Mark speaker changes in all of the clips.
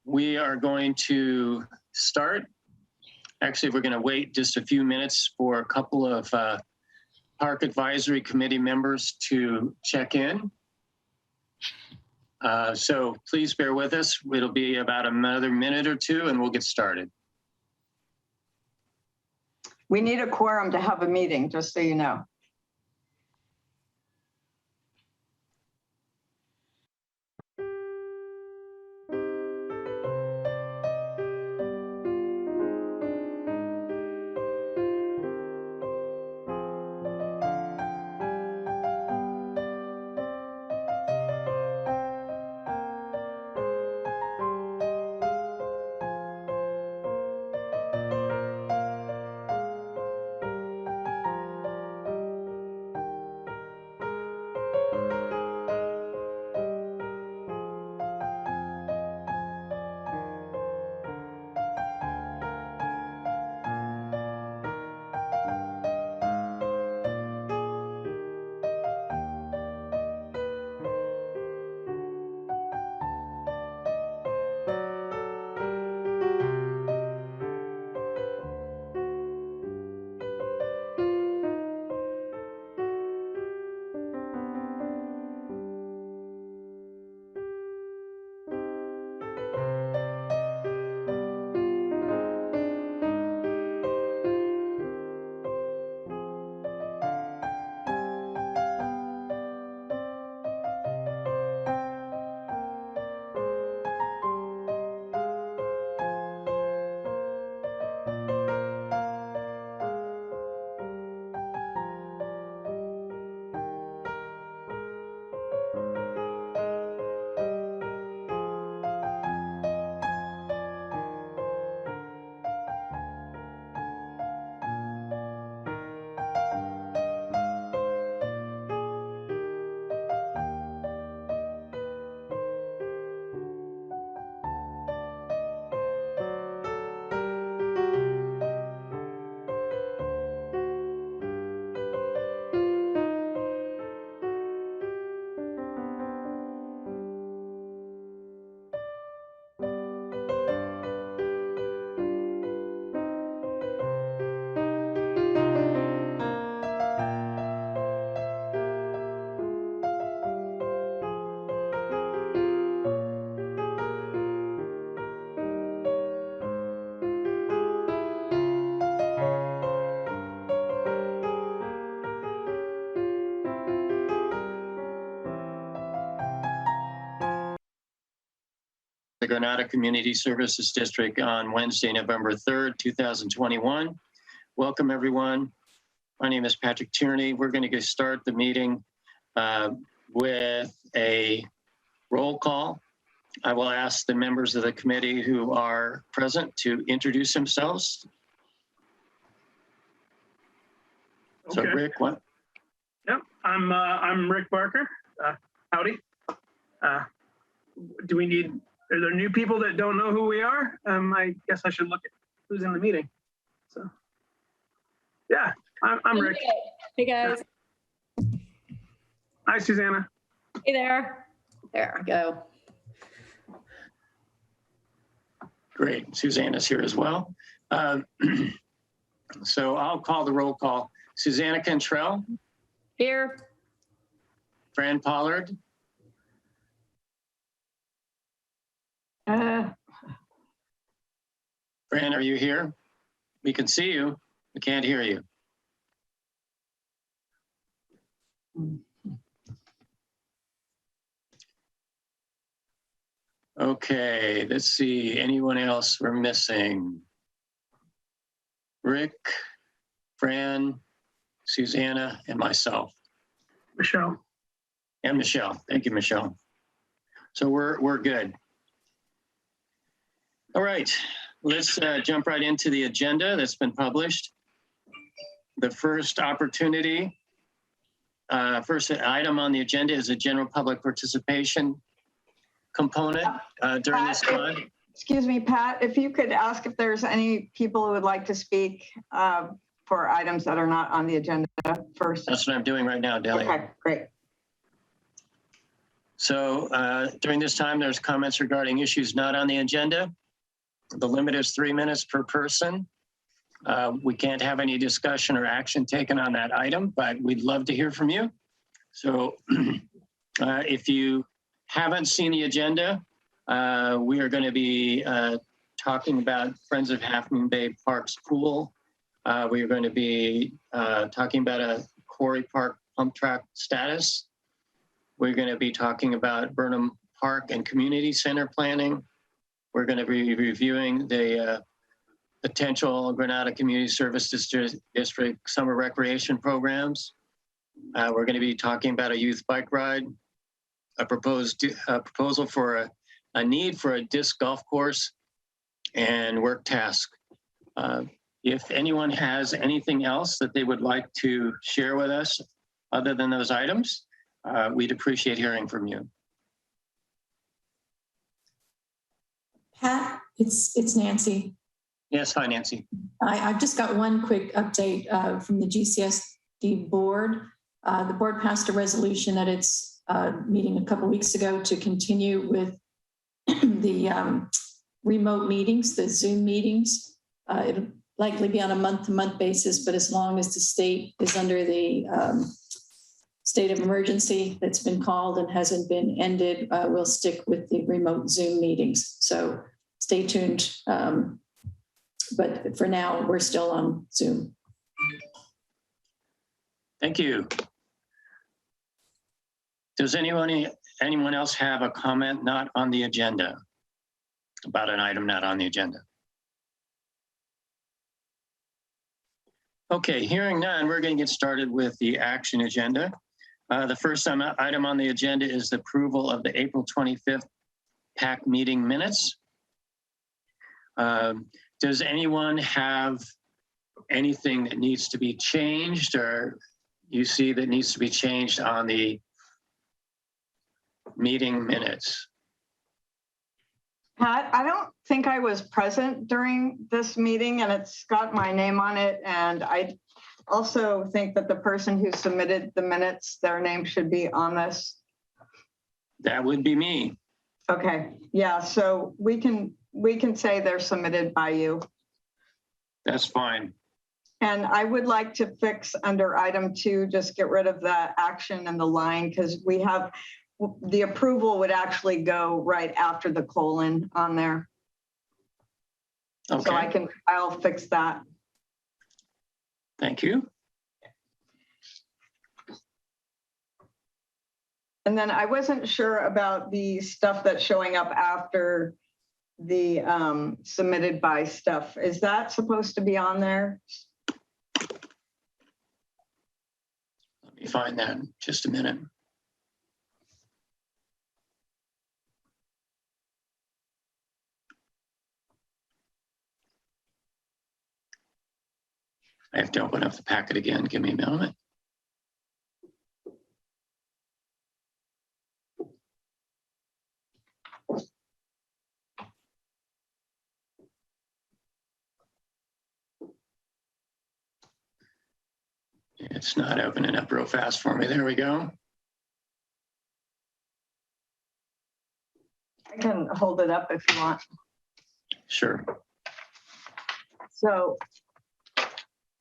Speaker 1: We are going to start. Actually, we're going to wait just a few minutes for a couple of Park Advisory Committee members to check in. So please bear with us. It'll be about another minute or two and we'll get started.
Speaker 2: We need a quorum to have a meeting, just so you know.
Speaker 1: The Granada Community Services District on Wednesday, November 3rd, 2021. Welcome, everyone. My name is Patrick Tierney. We're going to start the meeting with a roll call. I will ask the members of the committee who are present to introduce themselves.
Speaker 3: Okay.
Speaker 1: So, Rick, what?
Speaker 3: Yep, I'm Rick Barker. Howdy. Do we need? Are there new people that don't know who we are? I guess I should look at who's in the meeting. So, yeah, I'm Rick.
Speaker 4: Hey guys.
Speaker 3: Hi, Susanna.
Speaker 4: Hey there. There we go.
Speaker 1: Great. Susanna's here as well. So I'll call the roll call. Susanna Cantrell.
Speaker 4: Here.
Speaker 1: Fran Pollard. Fran, are you here? We can see you. We can't hear you. Okay, let's see. Anyone else we're missing? Rick, Fran, Susanna, and myself.
Speaker 3: Michelle.
Speaker 1: And Michelle. Thank you, Michelle. So we're good. All right, let's jump right into the agenda that's been published. The first opportunity, first item on the agenda is a general public participation component during this time.
Speaker 2: Excuse me, Pat, if you could ask if there's any people who would like to speak for items that are not on the agenda first.
Speaker 1: That's what I'm doing right now, Delia.
Speaker 2: Okay, great.
Speaker 1: So during this time, there's comments regarding issues not on the agenda. The limit is 3 minutes per person. We can't have any discussion or action taken on that item, but we'd love to hear from you. So if you haven't seen the agenda, we are going to be talking about Friends of Half Moon Bay Parks pool. We are going to be talking about a Quarry Park pump track status. We're going to be talking about Burnham Park and Community Center planning. We're going to be reviewing the potential Granada Community Service District summer recreation programs. We're going to be talking about a youth bike ride, a proposal for a need for a disc golf course, and work task. If anyone has anything else that they would like to share with us other than those items, we'd appreciate hearing from you.
Speaker 5: Pat, it's Nancy.
Speaker 1: Yes, hi, Nancy.
Speaker 5: I've just got one quick update from the GCSD board. The board passed a resolution at its meeting a couple weeks ago to continue with the remote meetings, the Zoom meetings. It'll likely be on a month-to-month basis, but as long as the state is under the state of emergency that's been called and hasn't been ended, we'll stick with the remote Zoom meetings. So stay tuned. But for now, we're still on Zoom.
Speaker 1: Thank you. Does anyone else have a comment not on the agenda about an item not on the agenda? Okay, hearing none, we're going to get started with the action agenda. The first item on the agenda is the approval of the April 25th PAC meeting minutes. Does anyone have anything that needs to be changed or you see that needs to be changed on the meeting minutes?
Speaker 2: Pat, I don't think I was present during this meeting and it's got my name on it. And I also think that the person who submitted the minutes, their name should be on this.
Speaker 1: That would be me.
Speaker 2: Okay, yeah, so we can say they're submitted by you.
Speaker 1: That's fine.
Speaker 2: And I would like to fix under item 2, just get rid of the action and the line because we have the approval would actually go right after the colon on there.
Speaker 1: Okay.
Speaker 2: So I'll fix that.
Speaker 1: Thank you.
Speaker 2: And then I wasn't sure about the stuff that's showing up after the submitted by stuff. Is that supposed to be on there?
Speaker 1: Let me find that in just a minute. I have to open up the packet again. Give me a moment. It's not opening up real fast for me. There we go.
Speaker 2: I can hold it up if you want.
Speaker 1: Sure.
Speaker 2: So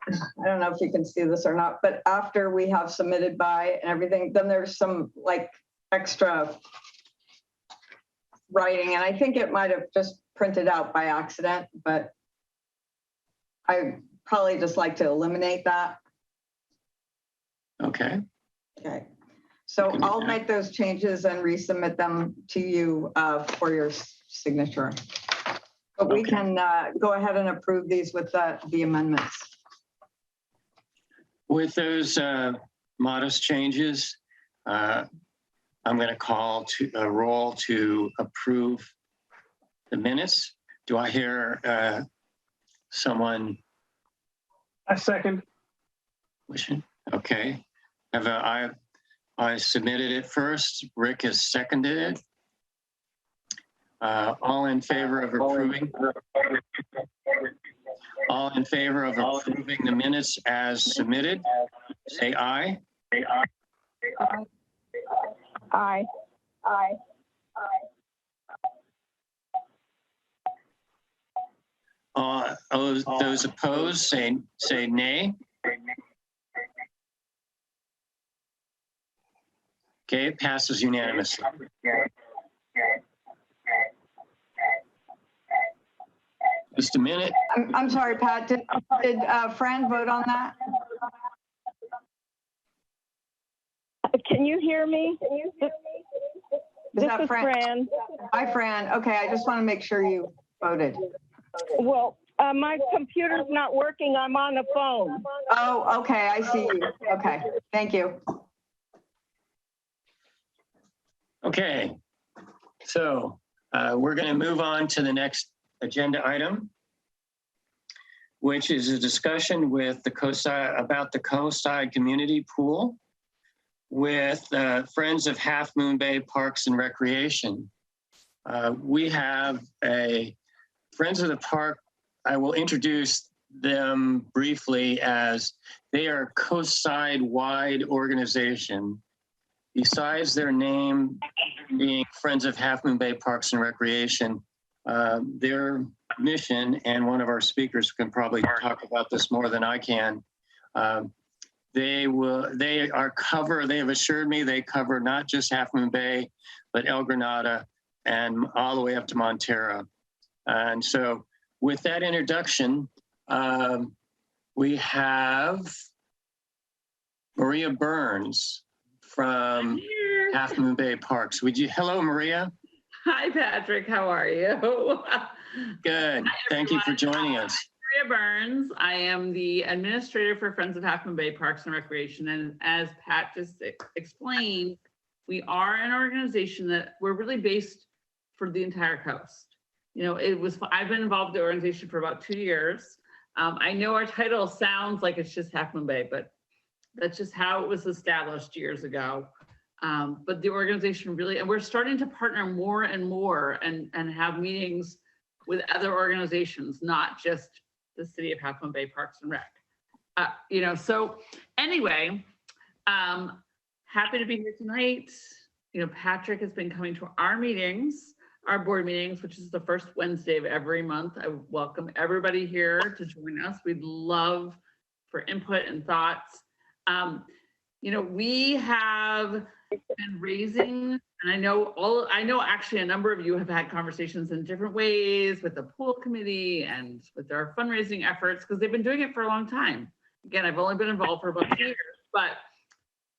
Speaker 2: I don't know if you can see this or not, but after we have submitted by and everything, then there's some like extra writing. And I think it might have just printed out by accident, but I probably just like to eliminate that.
Speaker 1: Okay.
Speaker 2: Okay. So I'll make those changes and resubmit them to you for your signature. But we can go ahead and approve these with the amendments.
Speaker 1: With those modest changes, I'm going to call to a roll to approve the minutes. Do I hear someone?
Speaker 3: A second.
Speaker 1: Wishing? Okay. I submitted it first. Rick has seconded it. All in favor of approving? All in favor of approving the minutes as submitted? Say aye.
Speaker 6: Aye.
Speaker 1: Those opposed, say nay. Okay, it passes unanimously. Just a minute.
Speaker 2: I'm sorry, Pat, did Fran vote on that?
Speaker 6: Can you hear me? This
Speaker 2: that
Speaker 6: is
Speaker 2: Fran?
Speaker 6: Fran.
Speaker 2: Hi, Fran. Okay, I just want to make sure you voted.
Speaker 6: Well, my computer's not working. I'm on the phone.
Speaker 2: Oh, okay, I see you. Okay, thank you.
Speaker 1: Okay, so we're going to move on to the next agenda item, which is a discussion with the Coastside about the Coastside Community Pool with Friends of Half Moon Bay Parks and Recreation. We have a Friends of the Park. I will introduce them briefly as they are a coastside-wide organization. Besides their name being Friends of Half Moon Bay Parks and Recreation, their mission, and one of our speakers can probably talk about this more than I can, they have assured me they cover not just Half Moon Bay, but El Granada and all the way up to Montera. And so with that introduction, we have Maria Burns from Half Moon Bay Parks. Hello, Maria.
Speaker 7: Hi, Patrick. How are you?
Speaker 1: Good. Thank you for joining us.
Speaker 7: Maria Burns. I am the administrator for Friends of Half Moon Bay Parks and Recreation. And as Pat just explained, we are an organization that we're really based for the entire coast. You know, I've been involved in the organization for about 2 years. I know our title sounds like it's just Half Moon Bay, but that's just how it was established years ago. But the organization really, and we're starting to partner more and more and have meetings with other organizations, not just the City of Half Moon Bay Parks and Rec. So anyway, happy to be here tonight. Patrick has been coming to our meetings, our board meetings, which is the first Wednesday of every month. I welcome everybody here to join us. We'd love for input and thoughts. We have been raising, and I know actually a number of you have had conversations in different ways with the pool committee and with our fundraising efforts, because they've been doing it for a long time. Again, I've only been involved for about 2 years, but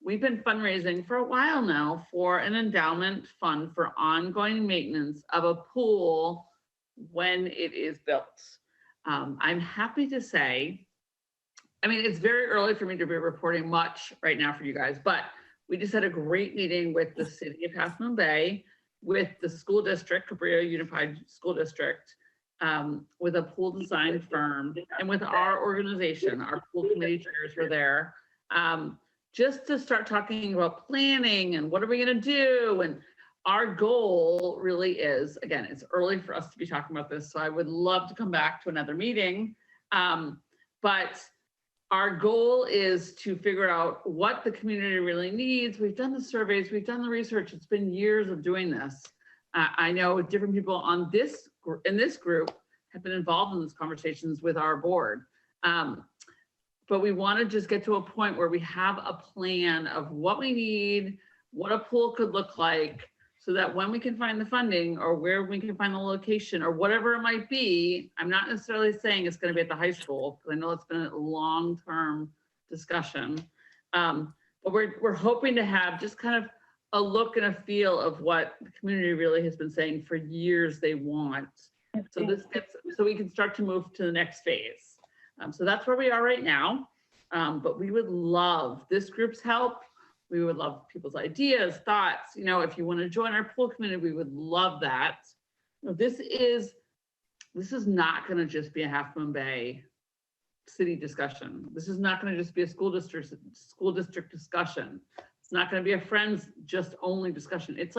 Speaker 7: we've been fundraising for a while now for an endowment fund for ongoing maintenance of a pool when it is built. I'm happy to say, it's very early for me to be reporting much right now for you guys, but we just had a great meeting with the City of Half Moon Bay, with the school district, Cabrillo Unified School District, with a pool design firm, and with our organization. Our pool committee chairs were there, just to start talking about planning and what are we going to do. And our goal really is, again, it's early for us to be talking about this, so I would love to come back to another meeting. But our goal is to figure out what the community really needs. We've done the surveys, we've done the research. It's been years of doing this. I know different people in this group have been involved in these conversations with our board. But we want to just get to a point where we have a plan of what we need, what a pool could look like, so that when we can find the funding or where we can find the location or whatever it might be, I'm not necessarily saying it's going to be at the high school, because I know it's been a long-term discussion. But we're hoping to have just kind of a look and a feel of what the community really has been saying for years they want. So we can start to move to the next phase. So that's where we are right now. But we would love this group's help. We would love people's ideas, thoughts. If you want to join our pool community, we would love that. This is not going to just be a Half Moon Bay city discussion. This is not going to just be a school district discussion. It's not going to be a friends just only discussion. It's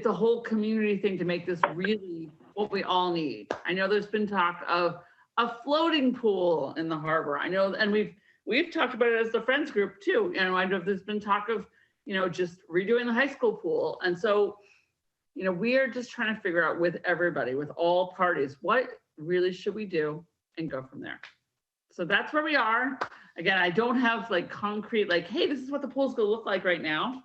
Speaker 7: a whole community thing to make this really what we all need. I know there's been talk of a floating pool in the harbor. I know, and we've talked about it as the friends group too. I know there's been talk of just redoing the high school pool. And so, we are just trying to figure out with everybody, with all parties, what really should we do and go from there. So that's where we are. Again, I don't have like concrete, like, hey, this is what the pool's gonna look like right now.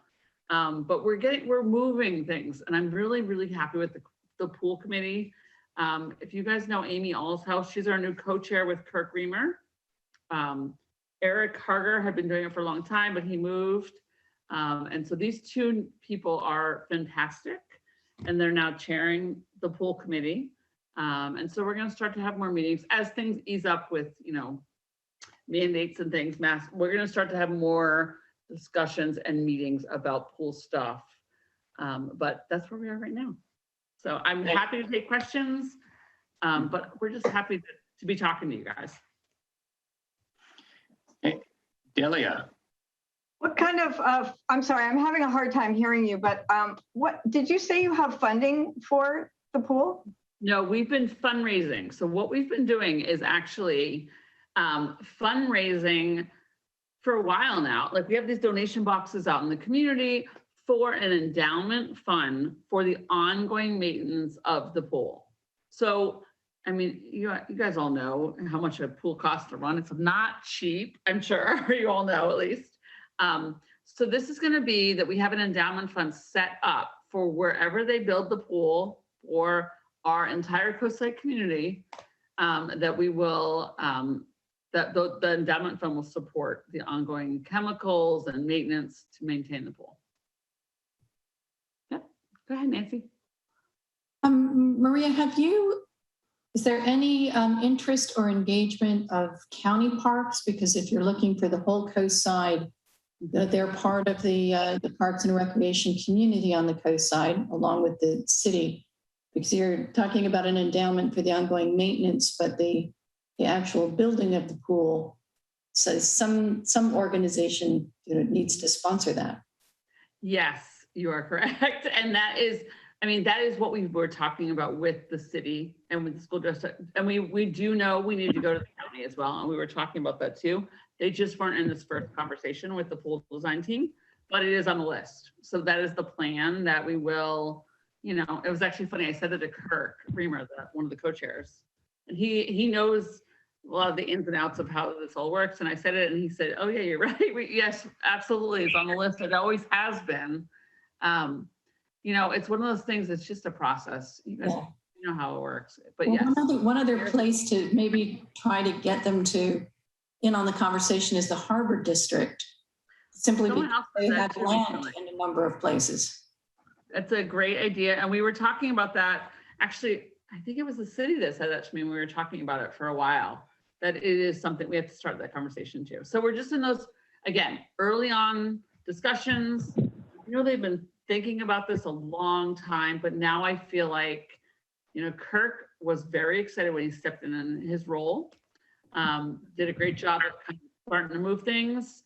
Speaker 7: But we're moving things, and I'm really, really happy with the pool committee. If you guys know Amy Allshouse, she's our new co-chair with Kirk Reamer. Eric Harger had been doing it for a long time, but he moved. And so these two people are fantastic, and they're now chairing the pool committee. And so we're going to start to have more meetings as things ease up with, mandates and things. We're going to start to have more discussions and meetings about pool stuff. But that's where we are right now. So I'm happy to take questions, but we're just happy to be talking to you guys.
Speaker 1: Hey, Delia.
Speaker 2: What kind of, I'm sorry, I'm having a hard time hearing you, but what, did you say you have funding for the pool?
Speaker 7: No, we've been fundraising. So what we've been doing is actually fundraising for a while now. Like we have these donation boxes out in the community for an endowment fund for the ongoing maintenance of the pool. So, I mean, you guys all know how much a pool costs to run. It's not cheap, I'm sure you all know at least. So this is going to be that we have an endowment fund set up for wherever they build the pool or our entire coastside community, that we will, that the endowment fund will support the ongoing chemicals and maintenance to maintain the pool. Yep. Go ahead, Nancy.
Speaker 5: Maria, is there any interest or engagement of county parks? Because if you're looking for the whole coast side, they're part of the Parks and Recreation community on the coast side, along with the city. Because you're talking about an endowment for the ongoing maintenance, but the actual building of the pool, so some organization needs to sponsor that.
Speaker 7: Yes, you are correct. And that is what we were talking about with the city and with the school district. And we do know we need to go to the county as well. And we were talking about that too. They just weren't in this first conversation with the pool design team, but it is on the list. So that is the plan that we will, it was actually funny. I said it to Kirk Reamer, one of the co-chairs, and he knows a lot of the ins and outs of how this all works. And I said it and he said, oh yeah, you're right. Yes, absolutely. It's on the list. It always has been. It's one of those things. It's just a process. You guys know how it works, but yes.
Speaker 5: One other place to maybe try to get them to in on the conversation is the Harbor District, simply because they have land in a number of places.
Speaker 7: That's a great idea. And we were talking about that. Actually, I think it was the city that said that to me. We were talking about it for a while, that it is something we have to start that conversation too. So we're just in those, again, early on discussions. They've been thinking about this a long time, but now I feel like, Kirk was very excited when he stepped in his role, did a great job of kind of starting to move things,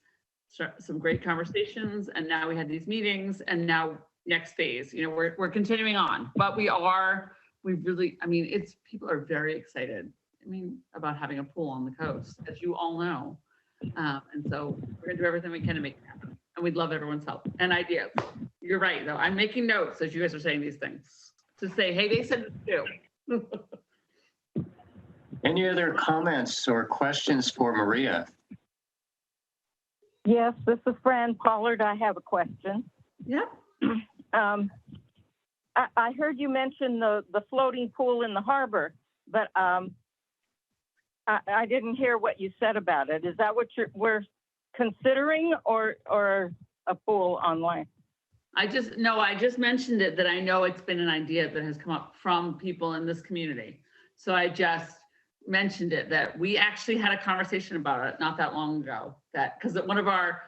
Speaker 7: some great conversations. And now we had these meetings, and now next phase, we're continuing on, but people are very excited, about having a pool on the coast, as you all know. And so we're gonna do everything we can to make it happen. And we'd love everyone's help and ideas. You're right, though. I'm making notes as you guys are saying these things to say, hey, they said this too.
Speaker 1: Any other comments or questions for Maria?
Speaker 6: Yes, this is Fran Pollard. I have a question.
Speaker 7: Yep.
Speaker 6: I heard you mention the floating pool in the harbor, but I didn't hear what you said about it. Is that what we're considering, or a pool online?
Speaker 7: I just mentioned it, that I know it's been an idea that has come up from people in this community. So I just mentioned it, that we actually had a conversation about it not that long ago, that because one of our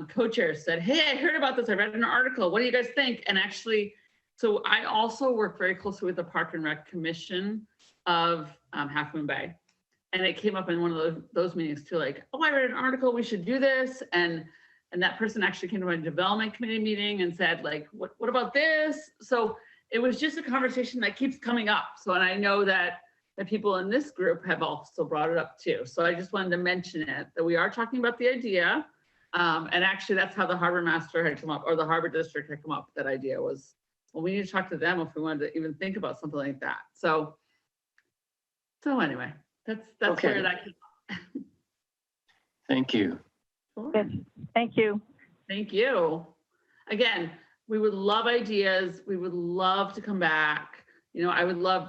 Speaker 7: co-chairs said, hey, I heard about this. I read an article. What do you guys think? And actually, so I also work very closely with the Park and Rec Commission of Half Moon Bay. And it came up in one of those meetings too, like, oh, I read an article, we should do this. And that person actually came to my development committee meeting and said, like, what about this? So it was just a conversation that keeps coming up. So, and I know that the people in this group have also brought it up too. So I just wanted to mention it, that we are talking about the idea. And actually, that's how the harbor master had come up, or the harbor district had come up with that idea was, well, we need to talk to them if we wanted to even think about something like that. So anyway, that's
Speaker 1: Okay.
Speaker 7: where that came.
Speaker 1: Thank you.
Speaker 6: Good. Thank you.
Speaker 7: Thank you. Again, we would love ideas. We would love to come back. I would love,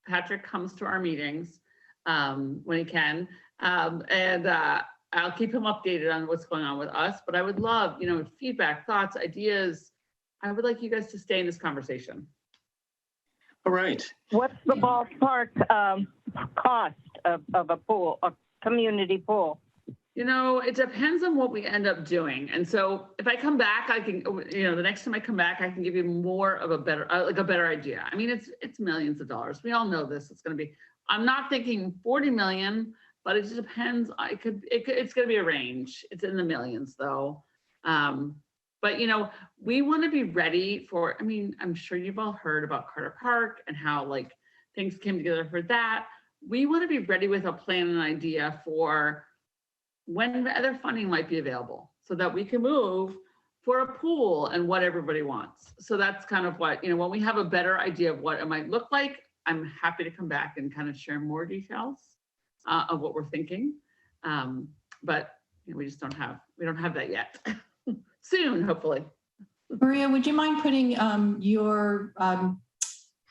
Speaker 7: Patrick comes to our meetings when he can. And I'll keep him updated on what's going on with us, but I would love, feedback, thoughts, ideas. I would like you guys to stay in this conversation.
Speaker 1: All right.
Speaker 6: What's the ballpark cost of a pool, a community pool?
Speaker 7: It depends on what we end up doing. And so if I come back, I can, the next time I come back, I can give you more of a better idea. I mean, it's millions of dollars. We all know this. It's going to be, I'm not thinking 40 million, but it just depends. It's going to be a range. It's in the millions though. But we want to be ready for, I'm sure you've all heard about Carter Park and how things came together for that. We want to be ready with a plan and idea for when other funding might be available so that we can move for a pool and what everybody wants. So that's kind of what, when we have a better idea of what it might look like, I'm happy to come back and kind of share more details of what we're thinking. But we just don't have that yet. Soon, hopefully.
Speaker 5: Maria, would you mind putting your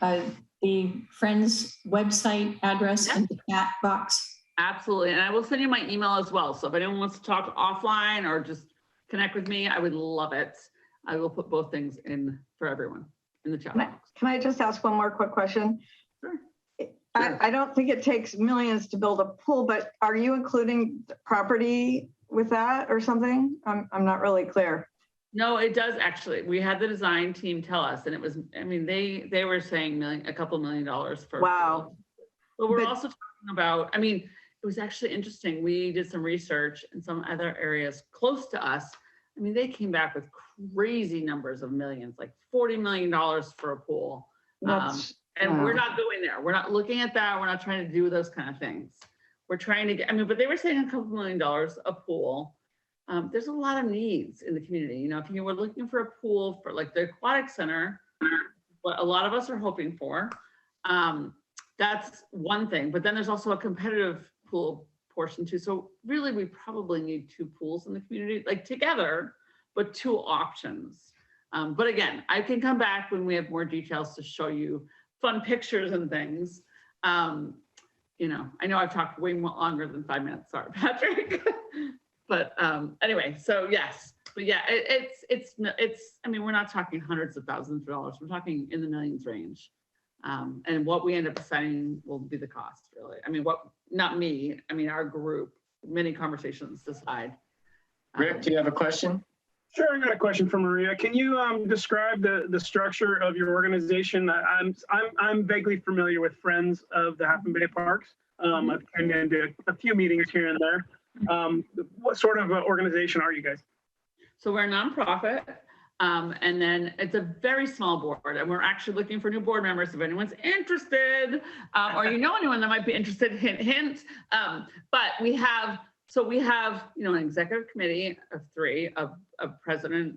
Speaker 5: the Friends website address in the chat box?
Speaker 7: Absolutely. And I will send you my email as well. So if anyone wants to talk offline or just connect with me, I would love it. I will put both things in for everyone in the chat box.
Speaker 2: Can I just ask one more quick question?
Speaker 7: Sure.
Speaker 2: I don't think it takes millions to build a pool, but are you including property with that or something? I'm not really clear.
Speaker 7: No, it does actually. We had the design team tell us, and it was, they were saying a couple $1 million for.
Speaker 2: Wow.
Speaker 7: But we're also talking about, it was actually interesting. We did some research in some other areas close to us. They came back with crazy numbers of millions, like $40 million for a pool. And we're not going there. We're not looking at that. We're not trying to do those kind of things. We're trying to get, but they were saying a couple $1 million a pool. There's a lot of needs in the community. If you were looking for a pool for the aquatic center, what a lot of us are hoping for, that's one thing. But then there's also a competitive pool portion too. So really, we probably need 2 pools in the community, together, but 2 options. But again, I can come back when we have more details to show you fun pictures and things. I know I've talked way more longer than 5 minutes. Sorry, Patrick. But anyway, so yes, but yeah, it's. We're not talking hundreds of thousands of dollars. We're talking in the millions range. And what we end up deciding will be the cost, really. Not me, our group, many conversations decide.
Speaker 1: Rick, do you have a question?
Speaker 3: Sure, I got a question for Maria. Can you describe the structure of your organization? I'm vaguely familiar with Friends of the Half Moon Bay Parks. I've attended a few meetings here and there. What sort of organization are you guys?
Speaker 7: So we're a nonprofit, and then it's a very small board, and we're actually looking for new board members if anyone's interested, or anyone that might be interested. Hint, hint. But we have an executive committee of 3, a president.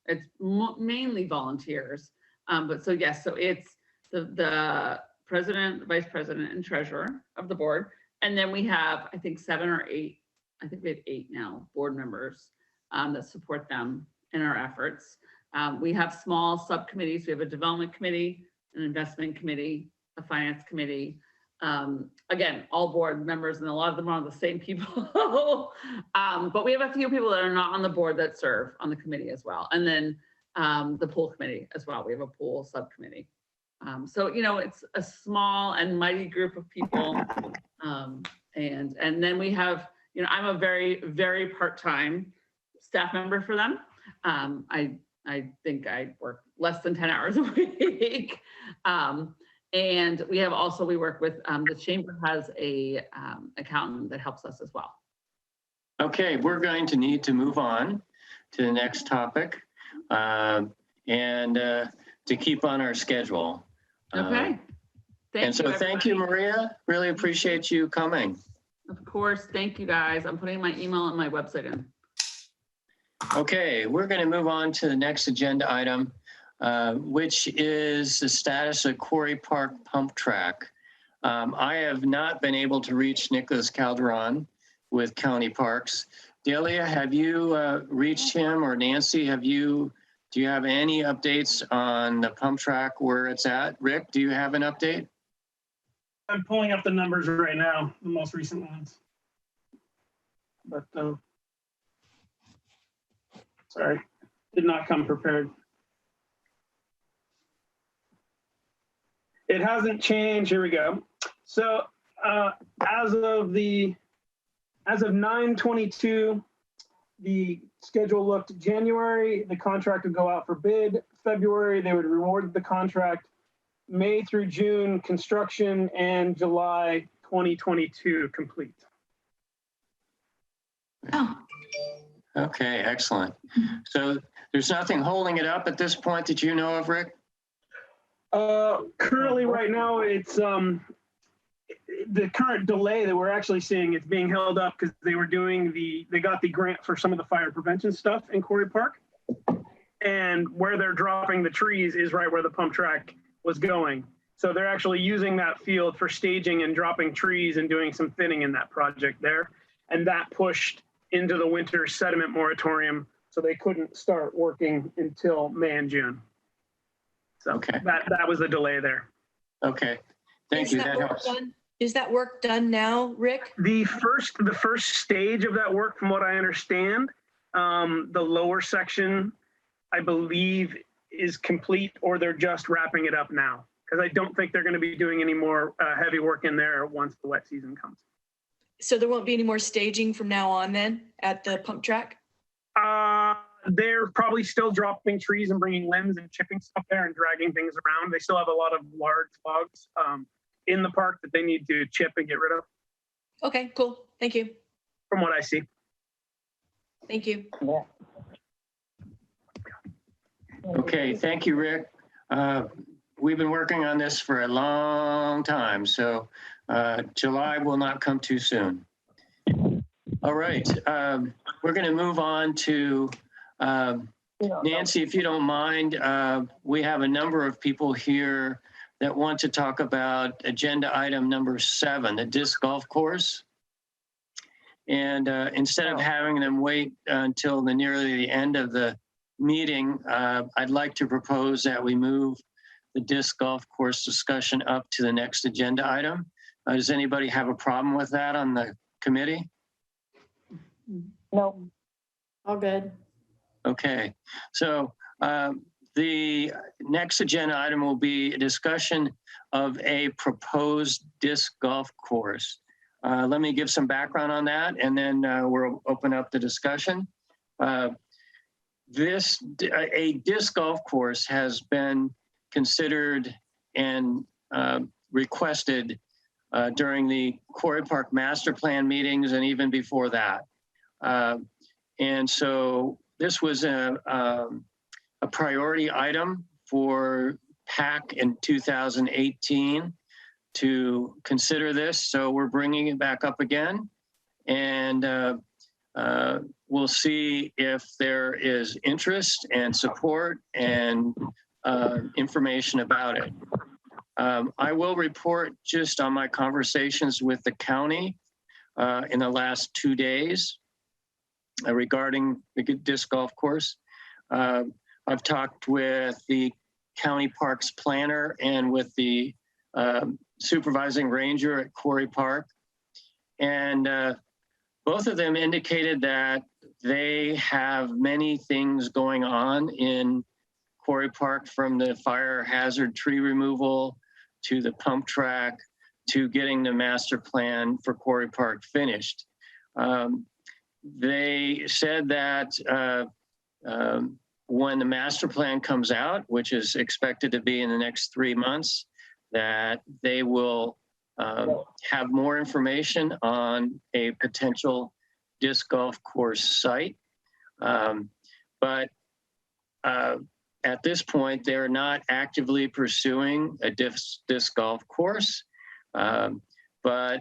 Speaker 7: It's mainly volunteers, but so it's the president, vice president, and treasurer of the board. And then we have, I think, 7 or 8, I think we have 8 now, board members that support them in our efforts. We have small subcommittees. We have a development committee, an investment committee, a finance committee. Again, all board members, and a lot of them are the same people. But we have a few people that are not on the board that serve on the committee as well. And then the pool committee as well. We have a pool subcommittee. So, it's a small and mighty group of people. And then we have, I'm a very, very part-time staff member for them. I think I work less than 10 hours a week. And we work with, the chamber has a accountant that helps us as well.
Speaker 1: Okay, we're going to need to move on to the next topic and to keep on our schedule.
Speaker 7: Okay.
Speaker 1: Thank you, Maria. Really appreciate you coming.
Speaker 7: Of course. Thank you, guys. I'm putting my email and my website in.
Speaker 1: Okay, we're going to move on to the next agenda item, which is the status of Quarry Park pump track. I have not been able to reach Nicholas Calderon with County Parks. Delia, have you reached him, or Nancy, do you have any updates on the pump track, where it's at? Rick, do you have an update?
Speaker 3: I'm pulling up the numbers right now, the most recent ones. But sorry, did not come prepared. It hasn't changed. Here we go. So as of 9/22, the schedule looked January, the contract would go out for bid. February, they would reward the contract. May through June, construction, and July 2022 complete.
Speaker 5: Oh,
Speaker 1: Okay, excellent. So there's nothing holding it up at this point that you know of, Rick?
Speaker 3: Currently, right now, it's the current delay that we're actually seeing. It's being held up because they got the grant for some of the fire prevention stuff in Quarry Park, and where they're dropping the trees is right where the pump track was going. So they're actually using that field for staging and dropping trees and doing some thinning in that project there, and that pushed into the winter sediment moratorium, so they couldn't start working until May and June. So
Speaker 1: Okay.
Speaker 3: that was the delay there.
Speaker 1: Okay, thank you, that helps.
Speaker 8: Is that work done now, Rick?
Speaker 3: The first stage of that work, from what I understand, the lower section, I believe, is complete, or they're just wrapping it up now, because I don't think they're going to be doing any more heavy work in there once the wet season comes.
Speaker 8: So there won't be any more staging from now on then at the pump track?
Speaker 3: They're probably still dropping trees and bringing limbs and chipping stuff there and dragging things around. They still have a lot of large logs in the park that they need to chip and get rid of.
Speaker 8: Okay, cool. Thank you.
Speaker 3: From what I see.
Speaker 8: Thank you.
Speaker 1: Okay, thank you, Rick. We've been working on this for a long time, so July will not come too soon. All right, we're going to move on to Nancy, if you don't mind. We have a number of people here that want to talk about agenda item number 7, the disc golf course. And instead of having them wait until nearly the end of the meeting, I'd like to propose that we move the disc golf course discussion up to the next agenda item. Does anybody have a problem with that on the committee?
Speaker 6: No.
Speaker 4: All good.
Speaker 1: Okay, so the next agenda item will be a discussion of a proposed disc golf course. Let me give some background on that, and then we'll open up the discussion. A disc golf course has been considered and requested during the Quarry Park Master Plan meetings and even before that. And so this was a priority item for PAC in 2018 to consider this. So we're bringing it back up again, and we'll see if there is interest and support and information about it. I will report just on my conversations with the county in the last 2 days regarding the disc golf course. I've talked with the county parks planner and with the supervising ranger at Quarry Park. And both of them indicated that they have many things going on in Quarry Park, from the fire hazard tree removal to the pump track to getting the master plan for Quarry Park finished. They said that when the master plan comes out, which is expected to be in the next 3 months, that they will have more information on a potential disc golf course site. But at this point, they're not actively pursuing a disc golf course. But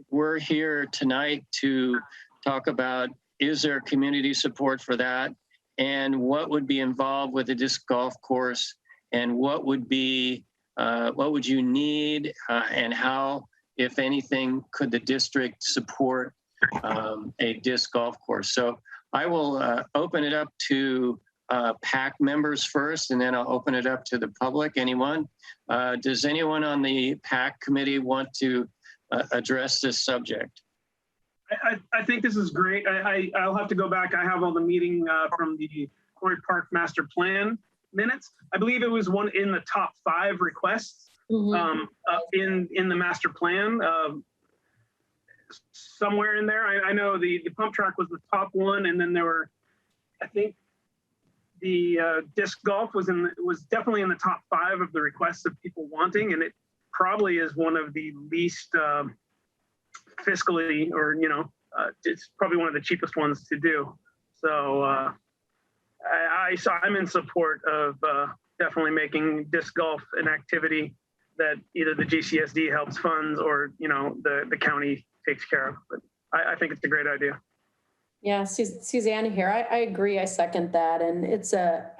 Speaker 1: we're here tonight to talk about is there community support for that? And what would be involved with a disc golf course? And what would you need, and how, if anything, could the district support a disc golf course? So I will open it up to PAC members first, and then I'll open it up to the public. Anyone? Does anyone on the PAC committee want to address this subject?
Speaker 3: I think this is great. I'll have to go back. I have all the meeting from the Quarry Park Master Plan minutes. I believe it was one in the top 5 requests in the master plan. Somewhere in there, I know the pump track was the top one, and then there were, I think, the disc golf was definitely in the top 5 of the requests of people wanting, and it probably is one of the least fiscally, or it's probably one of the cheapest ones to do. So I'm in support of definitely making disc golf an activity that either the GCSD helps funds or the county takes care of. But I think it's a great idea.
Speaker 4: Yeah, Susanna here. I agree. I second that. And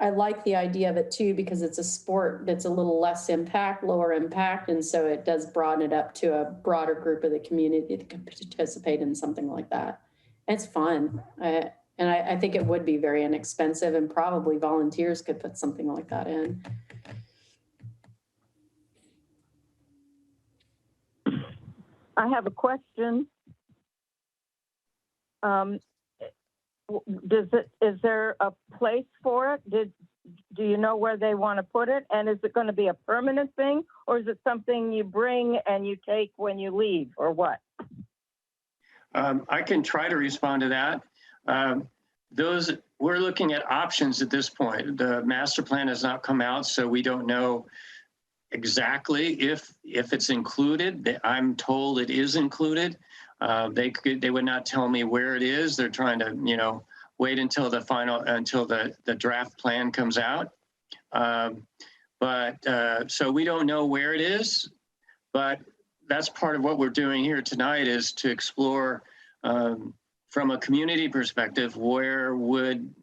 Speaker 4: I like the idea of it too, because it's a sport that's a little less impact, lower impact. And so it does broaden it up to a broader group of the community that can participate in something like that. And it's fun. I think it would be very inexpensive, and probably volunteers could put something like that in.
Speaker 6: I have a question. Is there a place for it? Do you know where they want to put it? And is it going to be a permanent thing, or is it something you bring and you take when you leave, or what?
Speaker 1: I can try to respond to that. We're looking at options at this point. The master plan has not come out, so we don't know exactly if it's included. I'm told it is included. They would not tell me where it is. They're trying to, wait until the draft plan comes out. So we don't know where it is, but that's part of what we're doing here tonight, is to explore from a community perspective, where would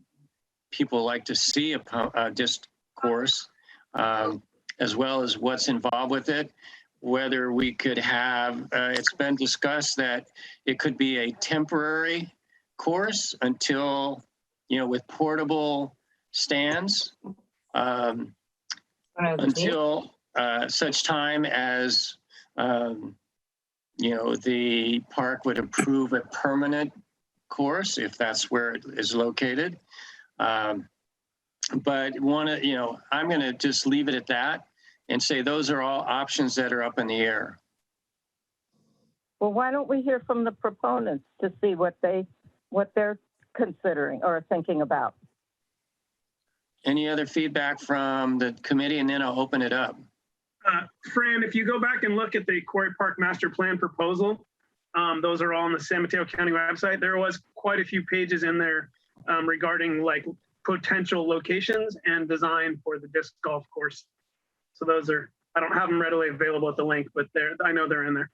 Speaker 1: people like to see a disc course, as well as what's involved with it. Whether we could have, it's been discussed that it could be a temporary course until, with portable stands, until such time as, the park would approve a permanent course, if that's where it is located. But I'm going to just leave it at that and say those are all options that are up in the air.
Speaker 6: Well, why don't we hear from the proponents to see what they're considering or thinking about?
Speaker 1: Any other feedback from the committee, and then I'll open it up.
Speaker 3: Fran, if you go back and look at the Quarry Park Master Plan proposal, those are all on the San Mateo County website. There was quite a few pages in there regarding potential locations and design for the disc golf course. So those are, I don't have them readily available at the link, but I know they're in there.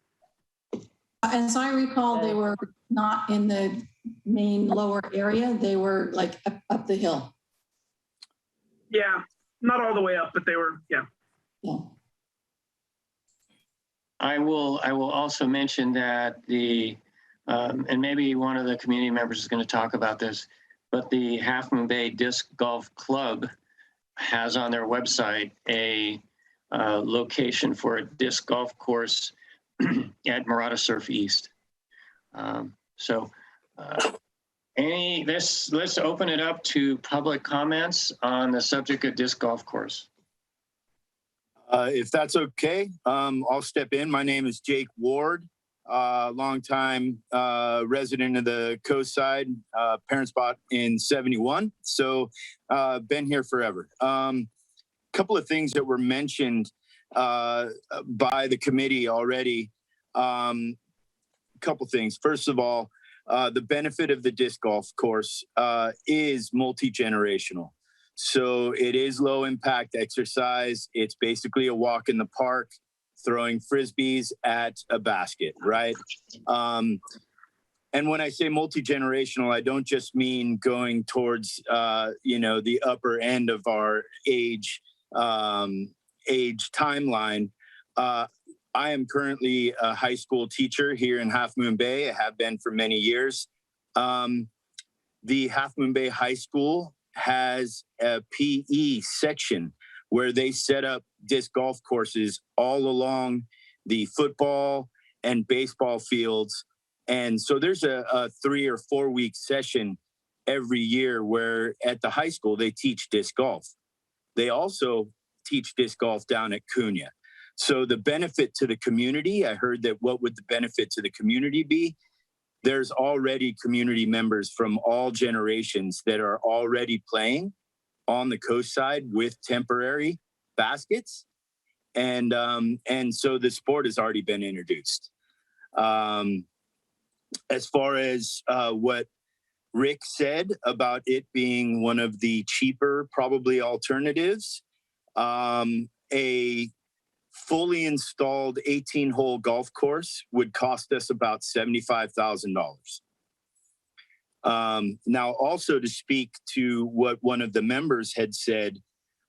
Speaker 5: As I recall, they were not in the main lower area. They were up the hill.
Speaker 3: Yeah, not all the way up, but they were, yeah.
Speaker 5: Yeah.
Speaker 1: I will also mention that and maybe one of the community members is going to talk about this, but the Half Moon Bay Disc Golf Club has on their website a location for a disc golf course at Murata Surf East. Let's open it up to public comments on the subject of disc golf course.
Speaker 9: If that's okay, I'll step in. My name is Jake Ward, longtime resident of the coast side, parents bought in 71. So been here forever. Couple of things that were mentioned by the committee already. Couple things. First of all, the benefit of the disc golf course is multi-generational. So it is low impact exercise. It's basically a walk in the park, throwing Frisbees at a basket, right? And when I say multi-generational, I don't just mean going towards, the upper end of our age timeline. I am currently a high school teacher here in Half Moon Bay. I have been for many years. The Half Moon Bay High School has a PE section where they set up disc golf courses all along the football and baseball fields. And so there's a 3 or 4 week session every year where at the high school they teach disc golf. They also teach disc golf down at Cunha. So the benefit to the community, I heard that what would the benefit to the community be? There's already community members from all generations that are already playing on the coast side with temporary baskets. And so the sport has already been introduced. As far as what Rick said about it being one of the cheaper, probably alternatives, a fully installed 18-hole golf course would cost us about $75,000. Now, also to speak to what one of the members had said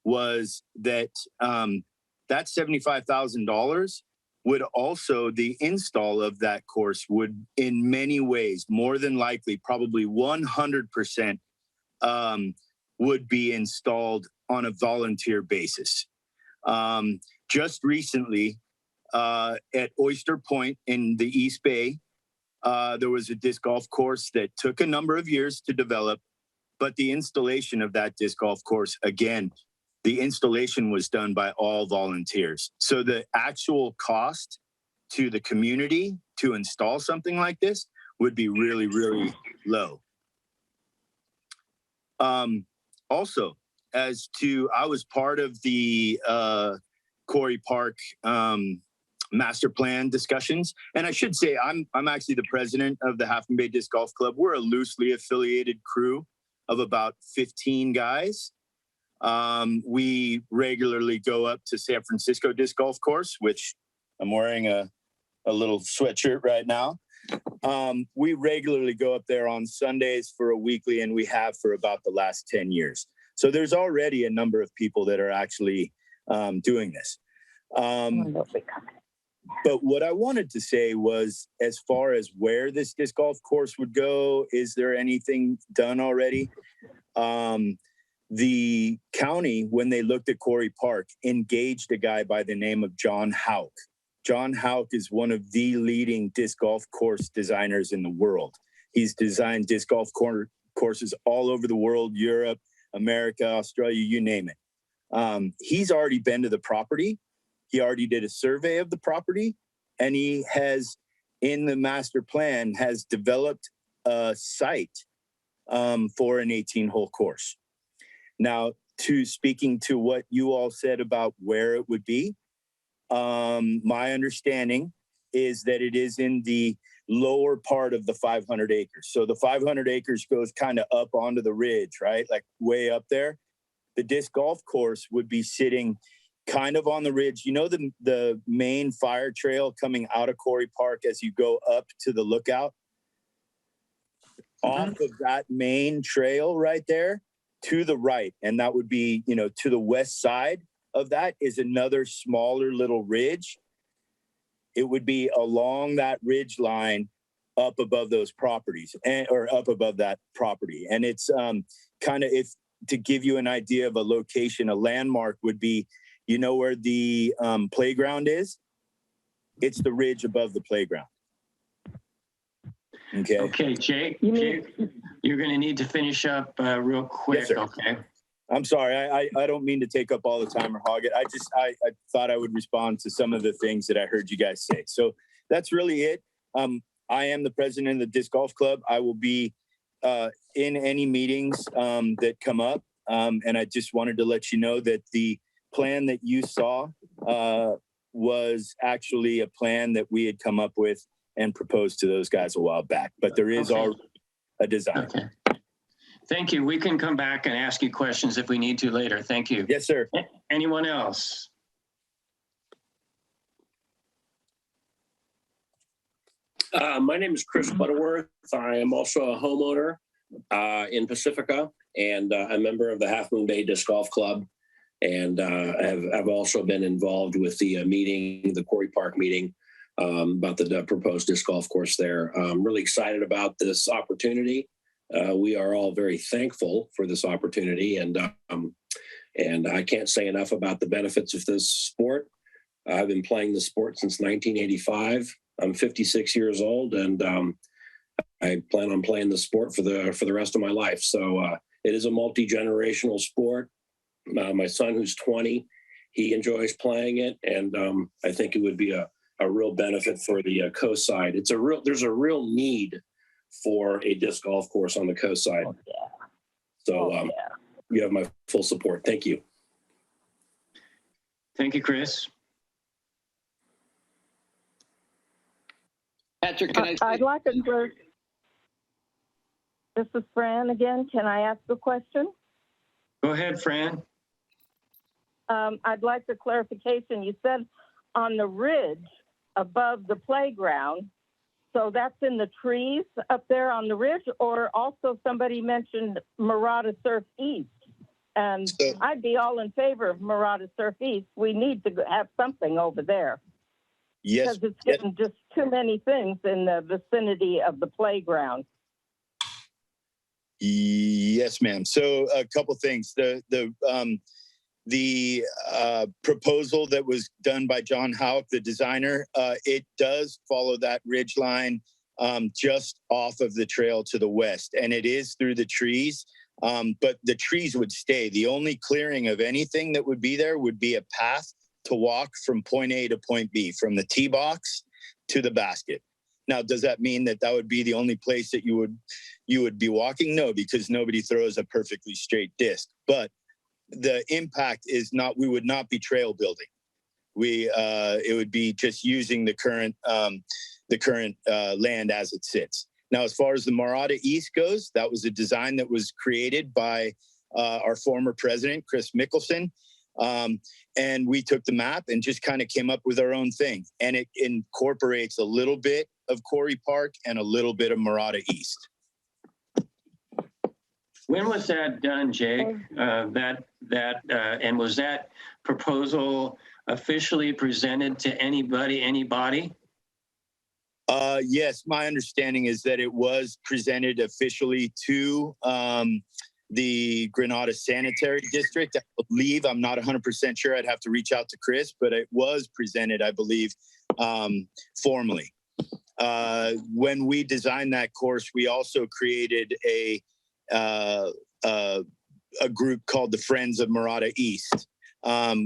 Speaker 9: was that that $75,000 would also, the install of that course would in many ways, more than likely, probably 100% would be installed on a volunteer basis. Just recently at Oyster Point in the East Bay, there was a disc golf course that took a number of years to develop, but the installation of that disc golf course, again, the installation was done by all volunteers. So the actual cost to the community to install something like this would be really, really low. Also, as to, I was part of the Quarry Park master plan discussions. And I should say, I'm actually the president of the Half Moon Bay Disc Golf Club. We're a loosely affiliated crew of about 15 guys. We regularly go up to San Francisco Disc Golf Course, which I'm wearing a little sweatshirt right now. We regularly go up there on Sundays for a weekly, and we have for about the last 10 years. So there's already a number of people that are actually doing this. But what I wanted to say was, as far as where this disc golf course would go, is there anything done already? The county, when they looked at Quarry Park, engaged a guy by the name of John Houck. John Houck is one of the leading disc golf course designers in the world. He's designed disc golf courses all over the world, Europe, America, Australia, you name it. He's already been to the property. He already did a survey of the property, and he has, in the master plan, has developed a site for an 18-hole course. Now, speaking to what you all said about where it would be, my understanding is that it is in the lower part of the 500 acres. So the 500 acres goes kind of up onto the ridge, right? Like way up there. The disc golf course would be sitting kind of on the ridge. You know, the main fire trail coming out of Quarry Park as you go up to the lookout? Off of that main trail right there to the right. And that would be, to the west side of that is another smaller little ridge. It would be along that ridge line up above those properties or up above that property. And it's kind of, if to give you an idea of a location, a landmark would be, where the playground is? It's the ridge above the playground. Okay.
Speaker 1: Okay, Jake, you're going to need to finish up real quick.
Speaker 9: Yes, sir.
Speaker 1: Okay.
Speaker 9: I'm sorry. I don't mean to take up all the time or hog it. I thought I would respond to some of the things that I heard you guys say. So that's really it. I am the president of the Disc Golf Club. I will be in any meetings that come up. And I just wanted to let you know that the plan that you saw was actually a plan that we had come up with and proposed to those guys a while back. But there is already a design.
Speaker 1: Okay. Thank you. We can come back and ask you questions if we need to later. Thank you.
Speaker 9: Yes, sir.
Speaker 1: Anyone else?
Speaker 10: My name is Chris Butterworth. I am also a homeowner in Pacifica and a member of the Half Moon Bay Disc Golf Club. And I've also been involved with the meeting, the Quarry Park meeting, about the proposed disc golf course there. I'm really excited about this opportunity. We are all very thankful for this opportunity, and I can't say enough about the benefits of this sport. I've been playing the sport since 1985. I'm 56 years old, and I plan on playing the sport for the rest of my life. So it is a multi-generational sport. My son, who's 20, he enjoys playing it, and I think it would be a real benefit for the coast side. There's a real need for a disc golf course on the coast side.
Speaker 6: Oh, yeah.
Speaker 10: So you have my full support. Thank you.
Speaker 1: Thank you, Chris.
Speaker 11: Patrick, can I?
Speaker 6: I'd like to. This is Fran again. Can I ask a question?
Speaker 1: Go ahead, Fran.
Speaker 6: I'd like a clarification. You said on the ridge above the playground, so that's in the trees up there on the ridge, or also somebody mentioned Murata Surf East. And I'd be all in favor of Murata Surf East. We need to have something over there.
Speaker 9: Yes.
Speaker 6: Because it's getting just too many things in the vicinity of the playground.
Speaker 9: Yes, ma'am. So a couple things. The proposal that was done by John Houck, the designer, it does follow that ridge line just off of the trail to the west, and it is through the trees. But the trees would stay. The only clearing of anything that would be there would be a path to walk from point A to point B, from the tee box to the basket. Now, does that mean that would be the only place that you would be walking? No, because nobody throws a perfectly straight disc. But the impact is not, we would not be trail building. It would be just using the current land as it sits. Now, as far as the Murata East goes, that was a design that was created by our former president, Chris Mickelson. And we took the map and just kind of came up with our own thing. And it incorporates a little bit of Quarry Park and a little bit of Murata East.
Speaker 1: When was that done, Jake? And was that proposal officially presented to anybody?
Speaker 9: Yes, my understanding is that it was presented officially to the Granada Sanitary District. I believe, I'm not 100% sure. I'd have to reach out to Chris, but it was presented, I believe, formally. When we designed that course, we also created a group called the Friends of Murata East,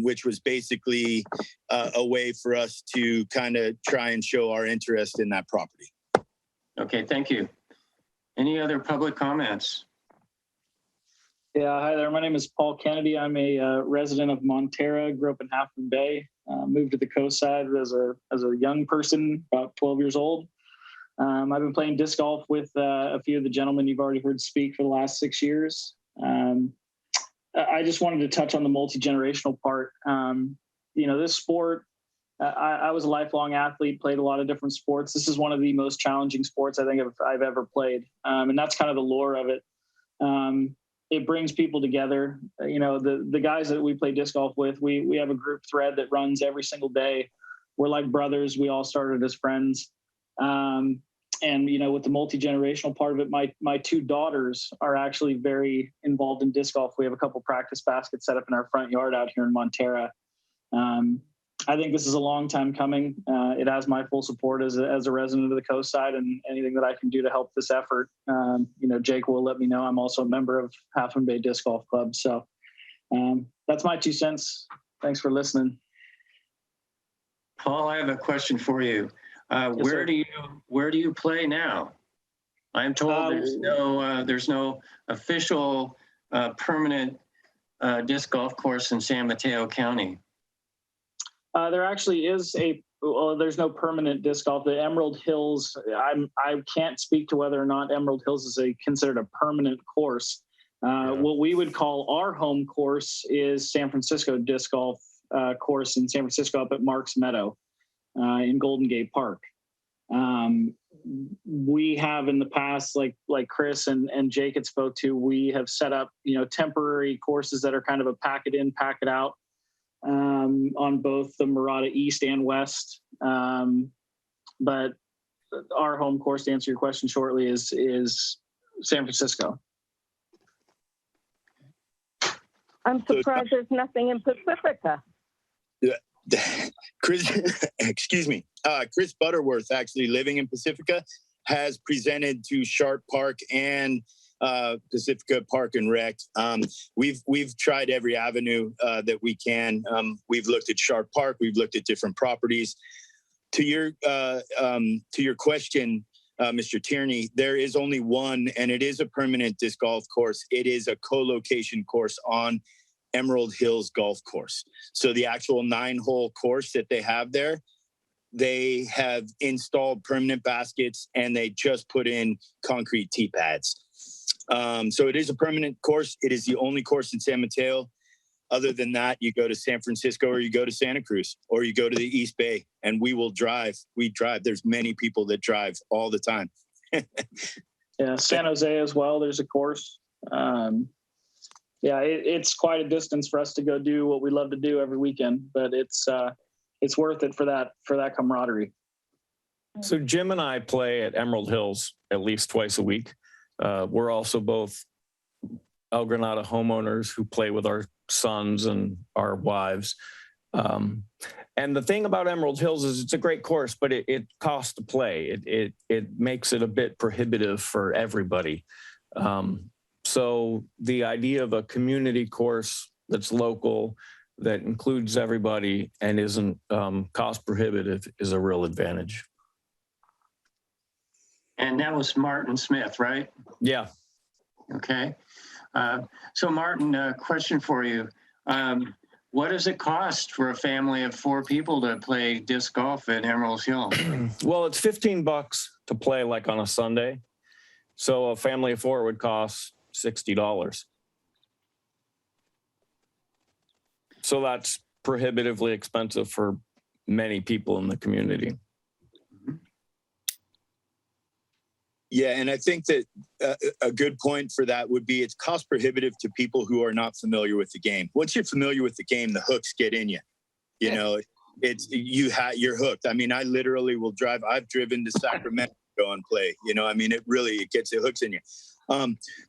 Speaker 9: which was basically a way for us to kind of try and show our interest in that property.
Speaker 1: Okay, thank you. Any other public comments?
Speaker 12: Yeah, hi there. My name is Paul Kennedy. I'm a resident of Montera, grew up in Half Moon Bay, moved to the coast side as a young person, about 12 years old. I've been playing disc golf with a few of the gentlemen you've already heard speak for the last 6 years. I just wanted to touch on the multi-generational part. This sport, I was a lifelong athlete, played a lot of different sports. This is one of the most challenging sports I think I've ever played. And that's kind of the lure of it. It brings people together. The guys that we play disc golf with, we have a group thread that runs every single day. We're like brothers. We all started as friends. And with the multi-generational part of it, my two daughters are actually very involved in disc golf. We have a couple practice baskets set up in our front yard out here in Montera. I think this is a long time coming. It has my full support as a resident of the coast side, and anything that I can do to help this effort. Jake will let me know. I'm also a member of Half Moon Bay Disc Golf Club. So that's my 2 cents. Thanks for listening.
Speaker 1: Paul, I have a question for you.
Speaker 12: Yes,
Speaker 1: where do you play now? I'm told there's no official permanent disc golf course in San Mateo County.
Speaker 12: There actually is there's no permanent disc golf. The Emerald Hills, I can't speak to whether or not Emerald Hills is considered a permanent course. What we would call our home course is San Francisco Disc Golf course in San Francisco up at Marks Meadow in Golden Gate Park. we have in the past, like Chris and Jake had spoke to, we have set up, temporary courses that are kind of a pack it in, pack it out on both the Murata East and West. But our home course, to answer your question shortly, is San Francisco.
Speaker 6: I'm surprised there's nothing in Pacifica.
Speaker 9: Chris, excuse me. Chris Butterworth, actually living in Pacifica, has presented to Sharp Park and Pacifica Park and Rec. We've tried every avenue that we can. We've looked at Sharp Park. We've looked at different properties. To your question, Mr. Tierney, there is only one, and it is a permanent disc golf course. It is a co-location course on Emerald Hills Golf Course. So the actual 9-hole course that they have there, they have installed permanent baskets and they just put in concrete tee pads. So it is a permanent course. It is the only course in San Mateo. Other than that, you go to San Francisco or you go to Santa Cruz or you go to the East Bay, and we will drive. We drive. There's many people that drive all the time.
Speaker 12: Yeah, San Jose as well. There's a course. It's quite a distance for us to go do what we love to do every weekend, but it's worth it for that camaraderie.
Speaker 11: So Jim and I play at Emerald Hills at least twice a week. We're also both El Granada homeowners who play with our sons and our wives. And the thing about Emerald Hills is it's a great course, but it costs to play. It makes it a bit prohibitive for everybody. So the idea of a community course that's local, that includes everybody and isn't cost prohibitive is a real advantage.
Speaker 1: And that was Martin Smith, right?
Speaker 11: Yeah.
Speaker 1: Okay. So Martin, a question for you. What does it cost for a family of 4 people to play disc golf at Emerald Hill?
Speaker 11: Well, it's $15 to play like on a Sunday. So a family of 4 would cost $60. So that's prohibitively expensive for many people in the community.
Speaker 9: Yeah, and I think that a good point for that would be it's cost prohibitive to people who are not familiar with the game. Once you're familiar with the game, the hooks get in you. You know, you're hooked. I mean, I literally will drive. I've driven to Sacramento to go and play. You know, I mean, it hooks in you.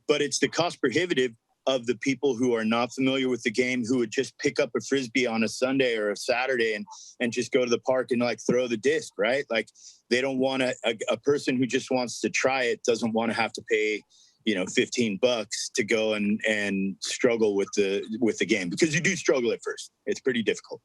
Speaker 9: But it's the cost prohibitive of the people who are not familiar with the game, who would just pick up a Frisbee on a Sunday or a Saturday and just go to the park and like throw the disc, right? Like they don't want a person who just wants to try it doesn't want to have to pay, $15 to go and struggle with the game, because you do struggle at first. It's pretty difficult.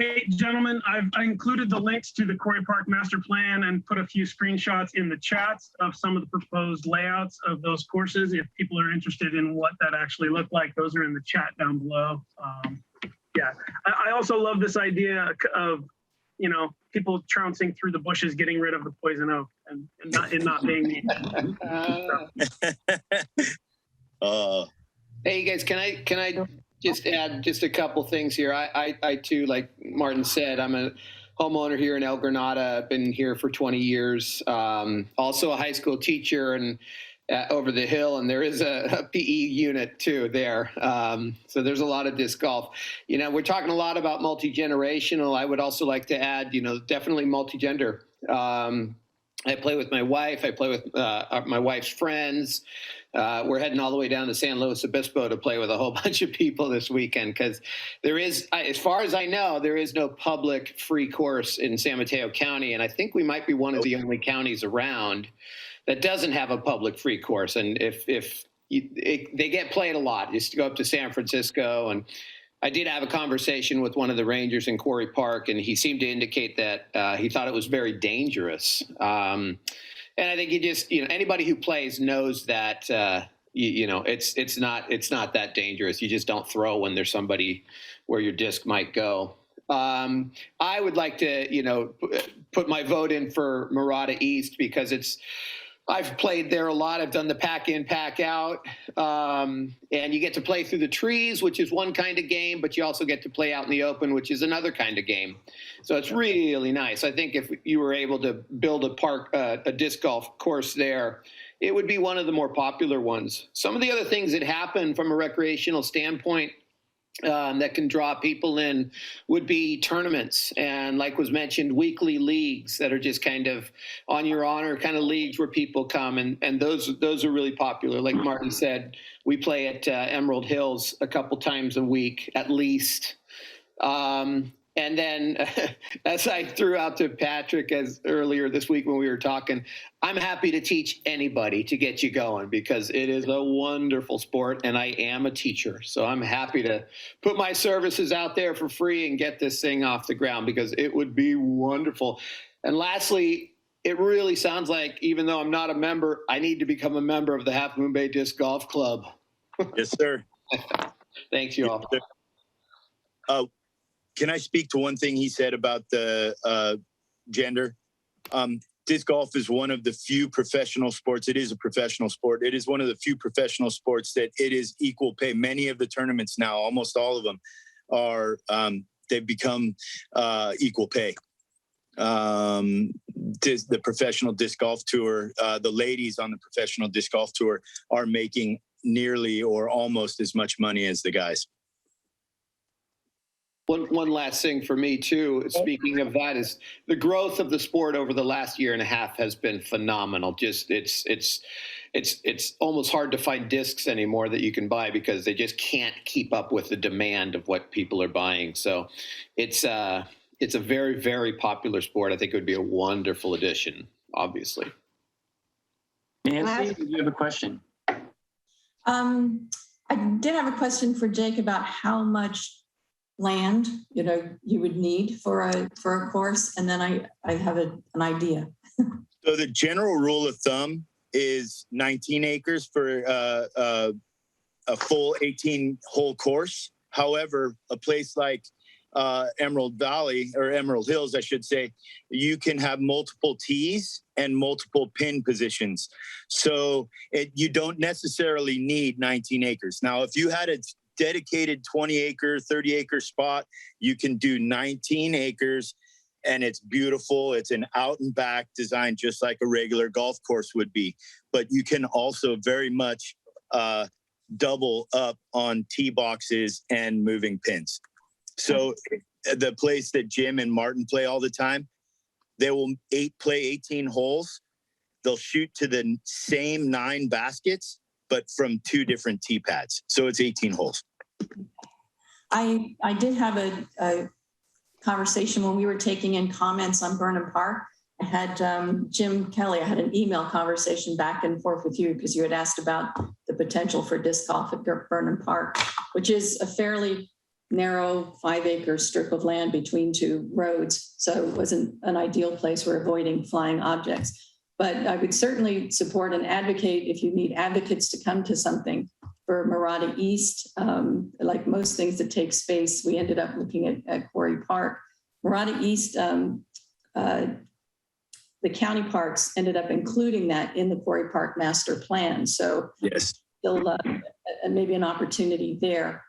Speaker 3: Hey, gentlemen, I included the links to the Quarry Park master plan and put a few screenshots in the chats of some of the proposed layouts of those courses. If people are interested in what that actually looked like, those are in the chat down below. I also love this idea of, people trouncing through the bushes, getting rid of the poison oak and not being me.
Speaker 13: Hey, guys, can I just add just a couple things here? I too, like Martin said, I'm a homeowner here in El Granada. I've been here for 20 years. Also a high school teacher and over the hill, and there is a PE unit too there. So there's a lot of disc golf. We're talking a lot about multi-generational. I would also like to add, definitely multi-gender. I play with my wife. I play with my wife's friends. We're heading all the way down to San Luis Obispo to play with a whole bunch of people this weekend, because there is, as far as I know, there is no public free course in San Mateo County. And I think we might be one of the only counties around that doesn't have a public free course. And they get played a lot. Just to go up to San Francisco, and I did have a conversation with one of the rangers in Quarry Park, and he seemed to indicate that he thought it was very dangerous. And I think anybody who plays knows that it's not that dangerous. You just don't throw when there's somebody where your disc might go. I would like to put my vote in for Murata East, because it's I've played there a lot. I've done the pack in, pack out. And you get to play through the trees, which is one kind of game, but you also get to play out in the open, which is another kind of game. So it's really nice. I think if you were able to build a disc golf course there, it would be one of the more popular ones. Some of the other things that happen from a recreational standpoint that can draw people in would be tournaments, and like was mentioned, weekly leagues that are just kind of on your honor kind of leagues where people come, and those are really popular. Like Martin said, we play at Emerald Hills a couple times a week at least. And then, as I threw out to Patrick as earlier this week when we were talking, I'm happy to teach anybody to get you going because it is a wonderful sport, and I am a teacher. So I'm happy to put my services out there for free and get this thing off the ground because it would be wonderful. And lastly, it really sounds like, even though I'm not a member, I need to become a member of the Half Moon Bay Disc Golf Club.
Speaker 9: Yes, sir.
Speaker 13: Thanks, you all.
Speaker 9: Can I speak to one thing he said about the gender? Disc golf is one of the few professional sports. It is a professional sport. It is one of the few professional sports that it is equal pay. Many of the tournaments now, almost all of them, are they've become equal pay. The professional disc golf tour, the ladies on the professional disc golf tour are making nearly or almost as much money as the guys.
Speaker 13: One last thing for me too, speaking of that, is the growth of the sport over the last year and a half has been phenomenal. Just it's almost hard to find discs anymore that you can buy because they just can't keep up with the demand of what people are buying. So it's a very, very popular sport. I think it would be a wonderful addition, obviously.
Speaker 1: Nancy, do you have a question?
Speaker 5: I did have a question for Jake about how much land you would need for a course, and then I have an idea.
Speaker 9: So the general rule of thumb is 19 acres for a full 18-hole course. However, a place like Emerald Valley, or Emerald Hills, I should say, you can have multiple tees and multiple pin positions. So you don't necessarily need 19 acres. Now, if you had a dedicated 20-acre, 30-acre spot, you can do 19 acres, and it's beautiful. It's an out and back design, just like a regular golf course would be. But you can also very much double up on tee boxes and moving pins. So the place that Jim and Martin play all the time, they will play 18 holes. They'll shoot to the same 9 baskets, but from 2 different tee pads. So it's 18 holes.
Speaker 5: I did have a conversation when we were taking in comments on Burnham Park. I had Jim Kelly, I had an email conversation back and forth with you because you had asked about the potential for disc golf at Burnham Park, which is a fairly narrow 5-acre strip of land between 2 roads. So it wasn't an ideal place for avoiding flying objects. But I would certainly support and advocate if you need advocates to come to something for Marada East. Like most things that take space, we ended up looking at Quarry Park. Marada East, the county parks ended up including that in the Quarry Park master plan. So
Speaker 9: yes,
Speaker 5: still maybe an opportunity there,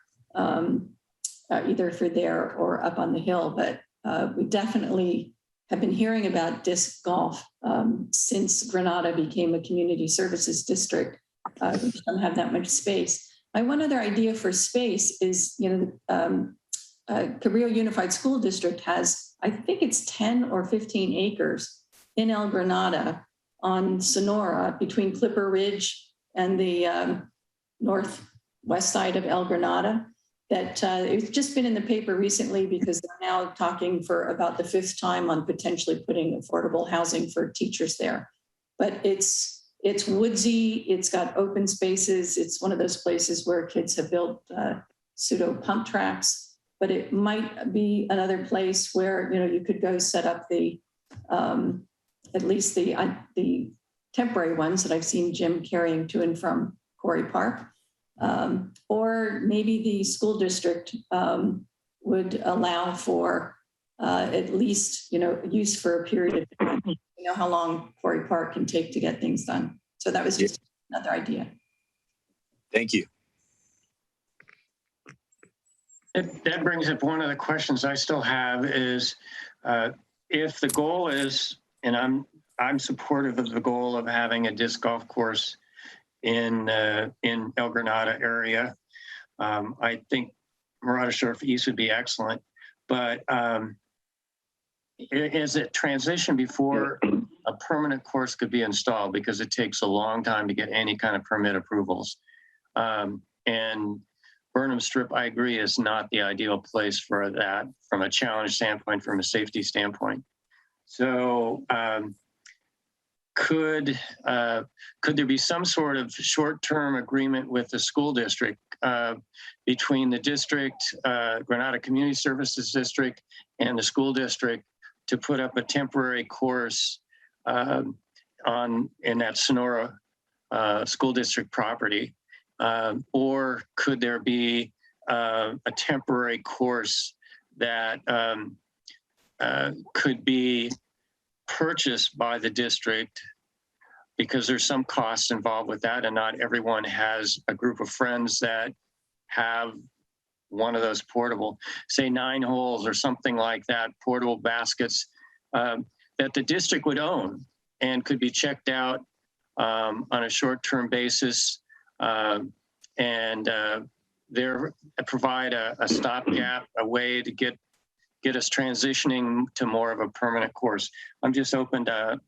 Speaker 5: either for there or up on the hill. But we definitely have been hearing about disc golf since Granada became a community services district. We don't have that much space. My one other idea for space is, Cabrillo Unified School District has, I think it's 10 or 15 acres in El Granada on Sonora between Clipper Ridge and the northwest side of El Granada. That it's just been in the paper recently because they're now talking for about the 5th time on potentially putting affordable housing for teachers there. But it's woodsy, it's got open spaces. It's one of those places where kids have built pseudo pump tracks, but it might be another place where, you could go set up the, at least the temporary ones that I've seen Jim carrying to and from Quarry Park. Or maybe the school district would allow for at least, use for a period of time We know how long Quarry Park can take to get things done. So that was just another idea.
Speaker 9: Thank you.
Speaker 1: That brings up one of the questions I still have is if the goal is, and I'm supportive of the goal of having a disc golf course in El Granada area. I think Murata Sheriff East would be excellent, but is it transition before a permanent course could be installed, because it takes a long time to get any kind of permit approvals. And Burnham Strip, I agree, is not the ideal place for that from a challenge standpoint, from a safety standpoint. So could there be some sort of short-term agreement with the school district between the district, Granada Community Services District, and the school district to put up a temporary course in that Sonora school district property? Or could there be a temporary course that could be purchased by the district, because there's some costs involved with that, and not everyone has a group of friends that have one of those portable, say 9 holes or something like that, portable baskets that the district would own and could be checked out on a short-term basis, and there provide a stopgap, a way to get us transitioning to more of a permanent course. I'm just open to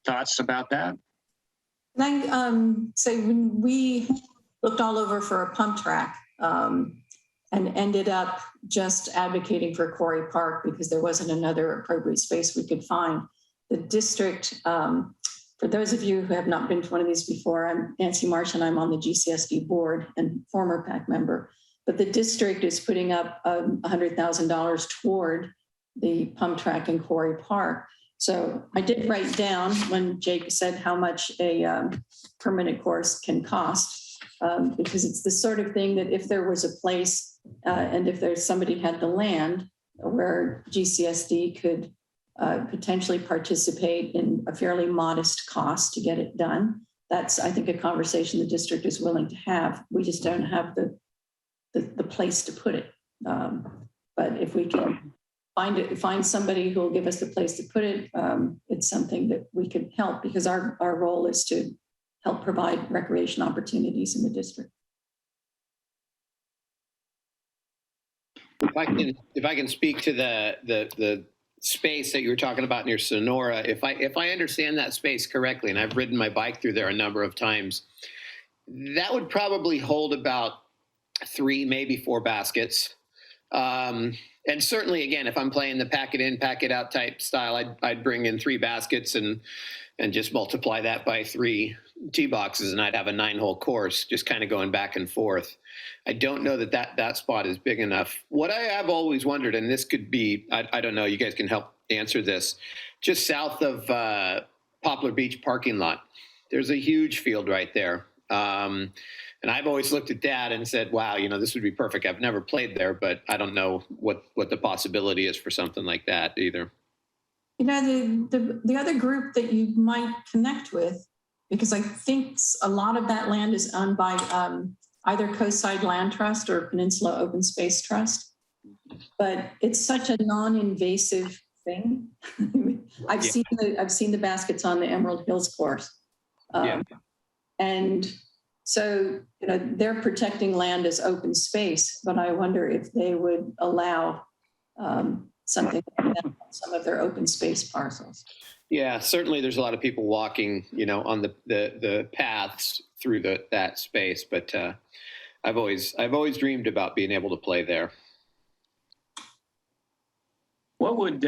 Speaker 1: thoughts about that.
Speaker 5: Can I say, when we looked all over for a pump track and ended up just advocating for Quarry Park because there wasn't another appropriate space we could find, the district, for those of you who have not been to one of these before, I'm Nancy Marsh and I'm on the GCSD board and former PAC member. But the district is putting up $100,000 toward the pump track in Quarry Park. So I did write down when Jake said how much a permanent course can cost, because it's the sort of thing that if there was a place and if there's somebody had the land where GCSD could potentially participate in a fairly modest cost to get it done, that's, I think, a conversation the district is willing to have. We just don't have the place to put it. But if we can find somebody who will give us the place to put it, it's something that we could help, because our role is to help provide recreation opportunities in the district.
Speaker 13: If I can speak to the space that you were talking about near Sonora, if I understand that space correctly, and I've ridden my bike through there a number of times, that would probably hold about 3, maybe 4 baskets. And certainly, again, if I'm playing the pack it in, pack it out type style, I'd bring in 3 baskets and just multiply that by 3 tee boxes, and I'd have a 9-hole course, just kind of going back and forth. I don't know that spot is big enough. What I have always wondered, and this could be, I don't know, you guys can help answer this, just south of Poplar Beach parking lot, there's a huge field right there. And I've always looked at that and said, wow, this would be perfect. I've never played there, but I don't know what the possibility is for something like that either.
Speaker 5: The other group that you might connect with, because I think a lot of that land is owned by either Coastside Land Trust or Peninsula Open Space Trust, but it's such a non-invasive thing. I've seen the baskets on the Emerald Hills course. And so, they're protecting land as open space, but I wonder if they would allow something like that on some of their open space parcels.
Speaker 13: Yeah, certainly there's a lot of people walking, on the paths through that space, but I've always dreamed about being able to play there.
Speaker 1: What would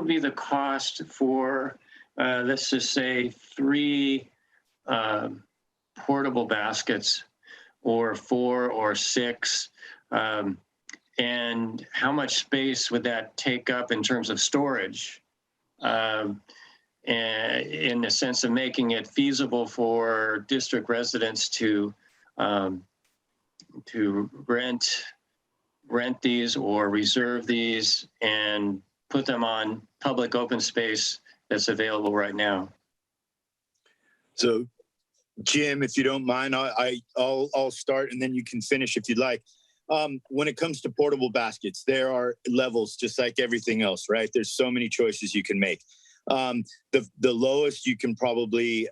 Speaker 1: be the cost for, let's just say, 3 portable baskets, or 4 or 6, and how much space would that take up in terms of storage, and in the sense of making it feasible for district residents to rent these or reserve these and put them on public open space that's available right now.
Speaker 9: So, Jim, if you don't mind, I'll start and then you can finish if you'd like. When it comes to portable baskets, there are levels just like everything else, right? There's so many choices you can make. The lowest you can probably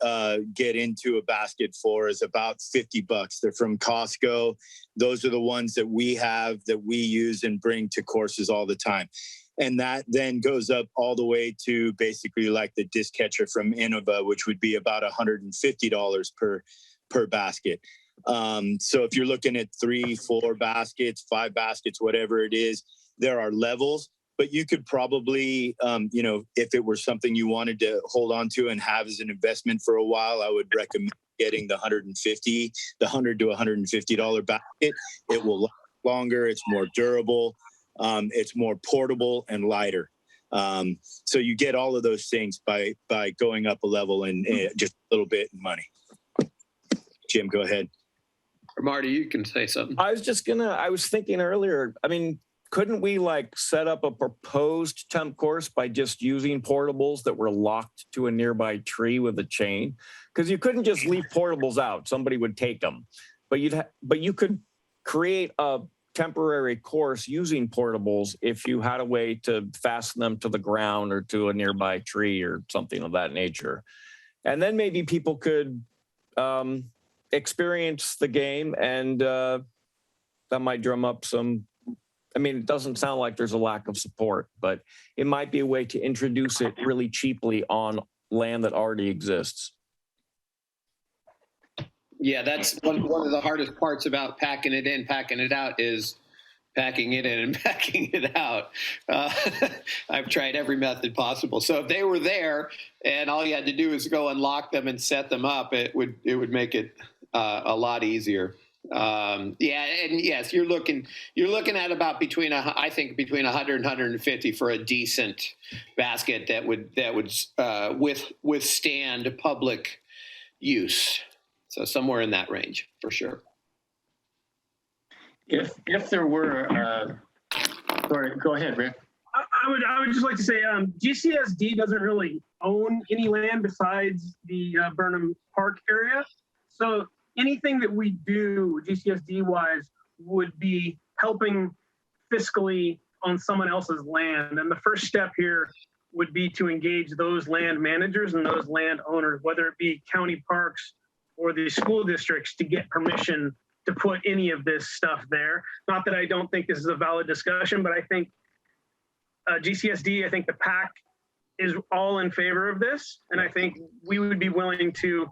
Speaker 9: get into a basket for is about $50. They're from Costco. Those are the ones that we have that we use and bring to courses all the time. And that then goes up all the way to basically like the disc catcher from Innova, which would be about $150 per basket. So if you're looking at 3, 4 baskets, 5 baskets, whatever it is, there are levels. But you could probably, if it were something you wanted to hold on to and have as an investment for a while, I would recommend getting the $100 to $150 basket. It will last longer. It's more durable. It's more portable and lighter. So you get all of those things by going up a level and just a little bit in money. Jim, go ahead.
Speaker 13: Or Marty, you can say something.
Speaker 11: I was thinking earlier, I mean, couldn't we like set up a proposed temp course by just using portables that were locked to a nearby tree with a chain? Because you couldn't just leave portables out. Somebody would take them. But you could create a temporary course using portables if you had a way to fasten them to the ground or to a nearby tree or something of that nature. And then maybe people could experience the game, and that might drum up some. I mean, it doesn't sound like there's a lack of support, but it might be a way to introduce it really cheaply on land that already exists.
Speaker 13: Yeah, that's one of the hardest parts about packing it in, packing it out is packing it in and packing it out. I've tried every method possible. So if they were there and all you had to do is go unlock them and set them up, it would make it a lot easier. And yes, you're looking at about between 100 and 150 for a decent basket that would withstand public use. So somewhere in that range for sure.
Speaker 1: If there were, sorry, go ahead, Rick.
Speaker 3: I would just like to say GCSD doesn't really own any land besides the Burnham Park area. So anything that we do GCSD wise would be helping fiscally on someone else's land. And the first step here would be to engage those land managers and those land owners, whether it be county parks or the school districts, to get permission to put any of this stuff there. Not that I don't think this is a valid discussion, but I think GCSD, I think the PAC is all in favor of this. And I think we would be willing to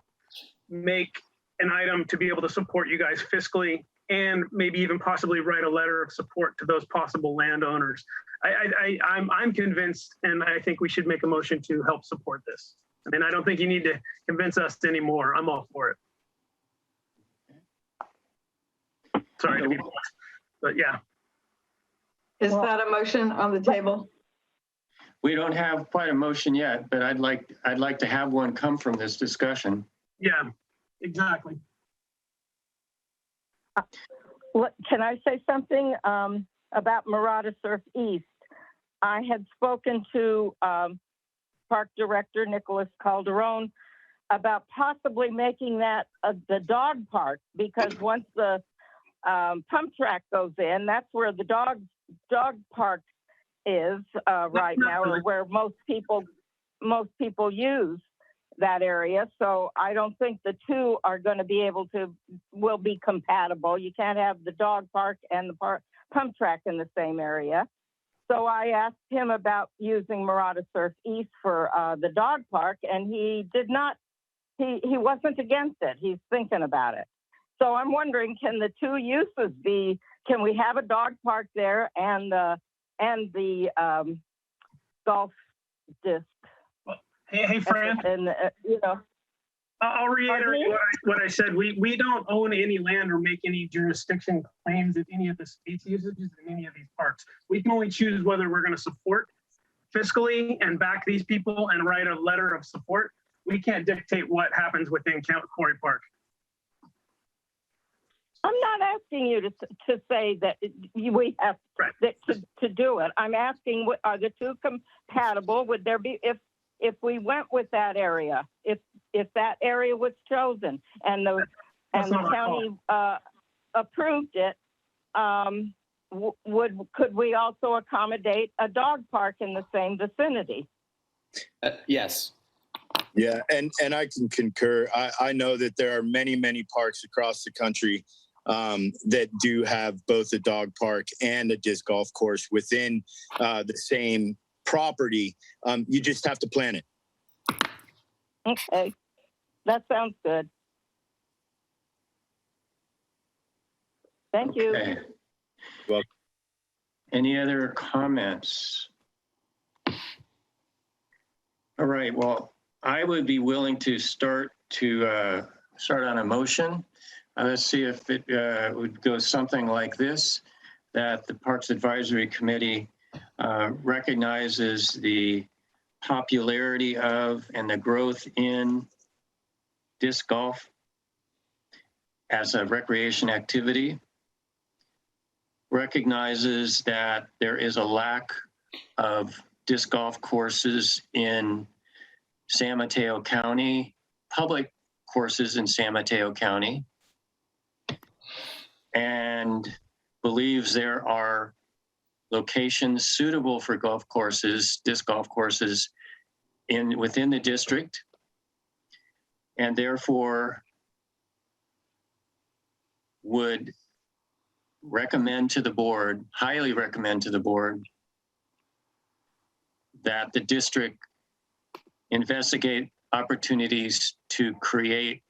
Speaker 3: make an item to be able to support you guys fiscally and maybe even possibly write a letter of support to those possible landowners. I'm convinced, and I think we should make a motion to help support this. I mean, I don't think you need to convince us anymore. I'm all for it. Sorry to be blunt, but yeah.
Speaker 2: Is that a motion on the table?
Speaker 1: We don't have quite a motion yet, but I'd like to have one come from this discussion.
Speaker 3: Yeah, exactly.
Speaker 6: Can I say something about Murata Surf East? I had spoken to Park Director Nicholas Calderon about possibly making that the dog park, because once the pump track goes in, that's where the dog park is right now, or where most people use that area. So I don't think the two are going to will be compatible. You can't have the dog park and the pump track in the same area. So I asked him about using Murata Surf East for the dog park, and he did not. He wasn't against it. He's thinking about it. So I'm wondering, can the two uses be? Can we have a dog park there and the golf disc?
Speaker 3: Hey, Fran.
Speaker 6: And
Speaker 3: I'll reiterate what I said. We don't own any land or make any jurisdiction claims at any of the space usages in any of these parks. We can only choose whether we're going to support fiscally and back these people and write a letter of support. We can't dictate what happens within Quarry Park.
Speaker 6: I'm not asking you to say that we have to do it. I'm asking, are the two compatible? Would there be, if we went with that area, if that area was chosen and the county approved it, could we also accommodate a dog park in the same vicinity?
Speaker 13: Yes.
Speaker 9: Yeah, and I can concur. I know that there are many parks across the country that do have both a dog park and a disc golf course within the same property. You just have to plan it.
Speaker 6: Okay, that sounds good. Thank you.
Speaker 1: Okay.
Speaker 9: Well,
Speaker 1: Any other comments? All right, well, I would be willing to start on a motion. Let's see if it would go something like this, that the Parks Advisory Committee recognizes the popularity of and the growth in disc golf as a recreation activity, recognizes that there is a lack of disc golf courses in San Mateo County, public courses in San Mateo County, and believes there are locations suitable for golf courses, disc golf courses within the district, and therefore would recommend to the board, highly recommend to the board, that the district investigate opportunities to create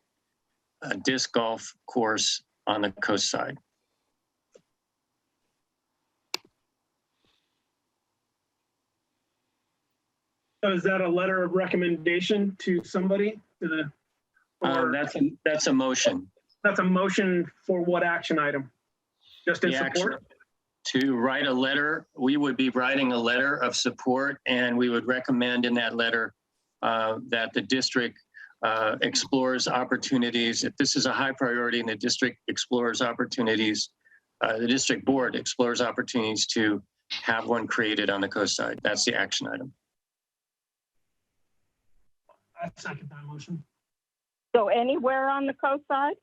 Speaker 1: a disc golf course on the coast side.
Speaker 3: So is that a letter of recommendation to somebody?
Speaker 1: That's a motion.
Speaker 3: That's a motion for what action item? Just in
Speaker 1: The action
Speaker 3: support?
Speaker 1: to write a letter. We would be writing a letter of support, and we would recommend in that letter that the district explores opportunities. If this is a high priority and the district explores opportunities, the district board explores opportunities to have one created on the coast side. That's the action item.
Speaker 3: I second that motion.
Speaker 6: So anywhere on the coast side?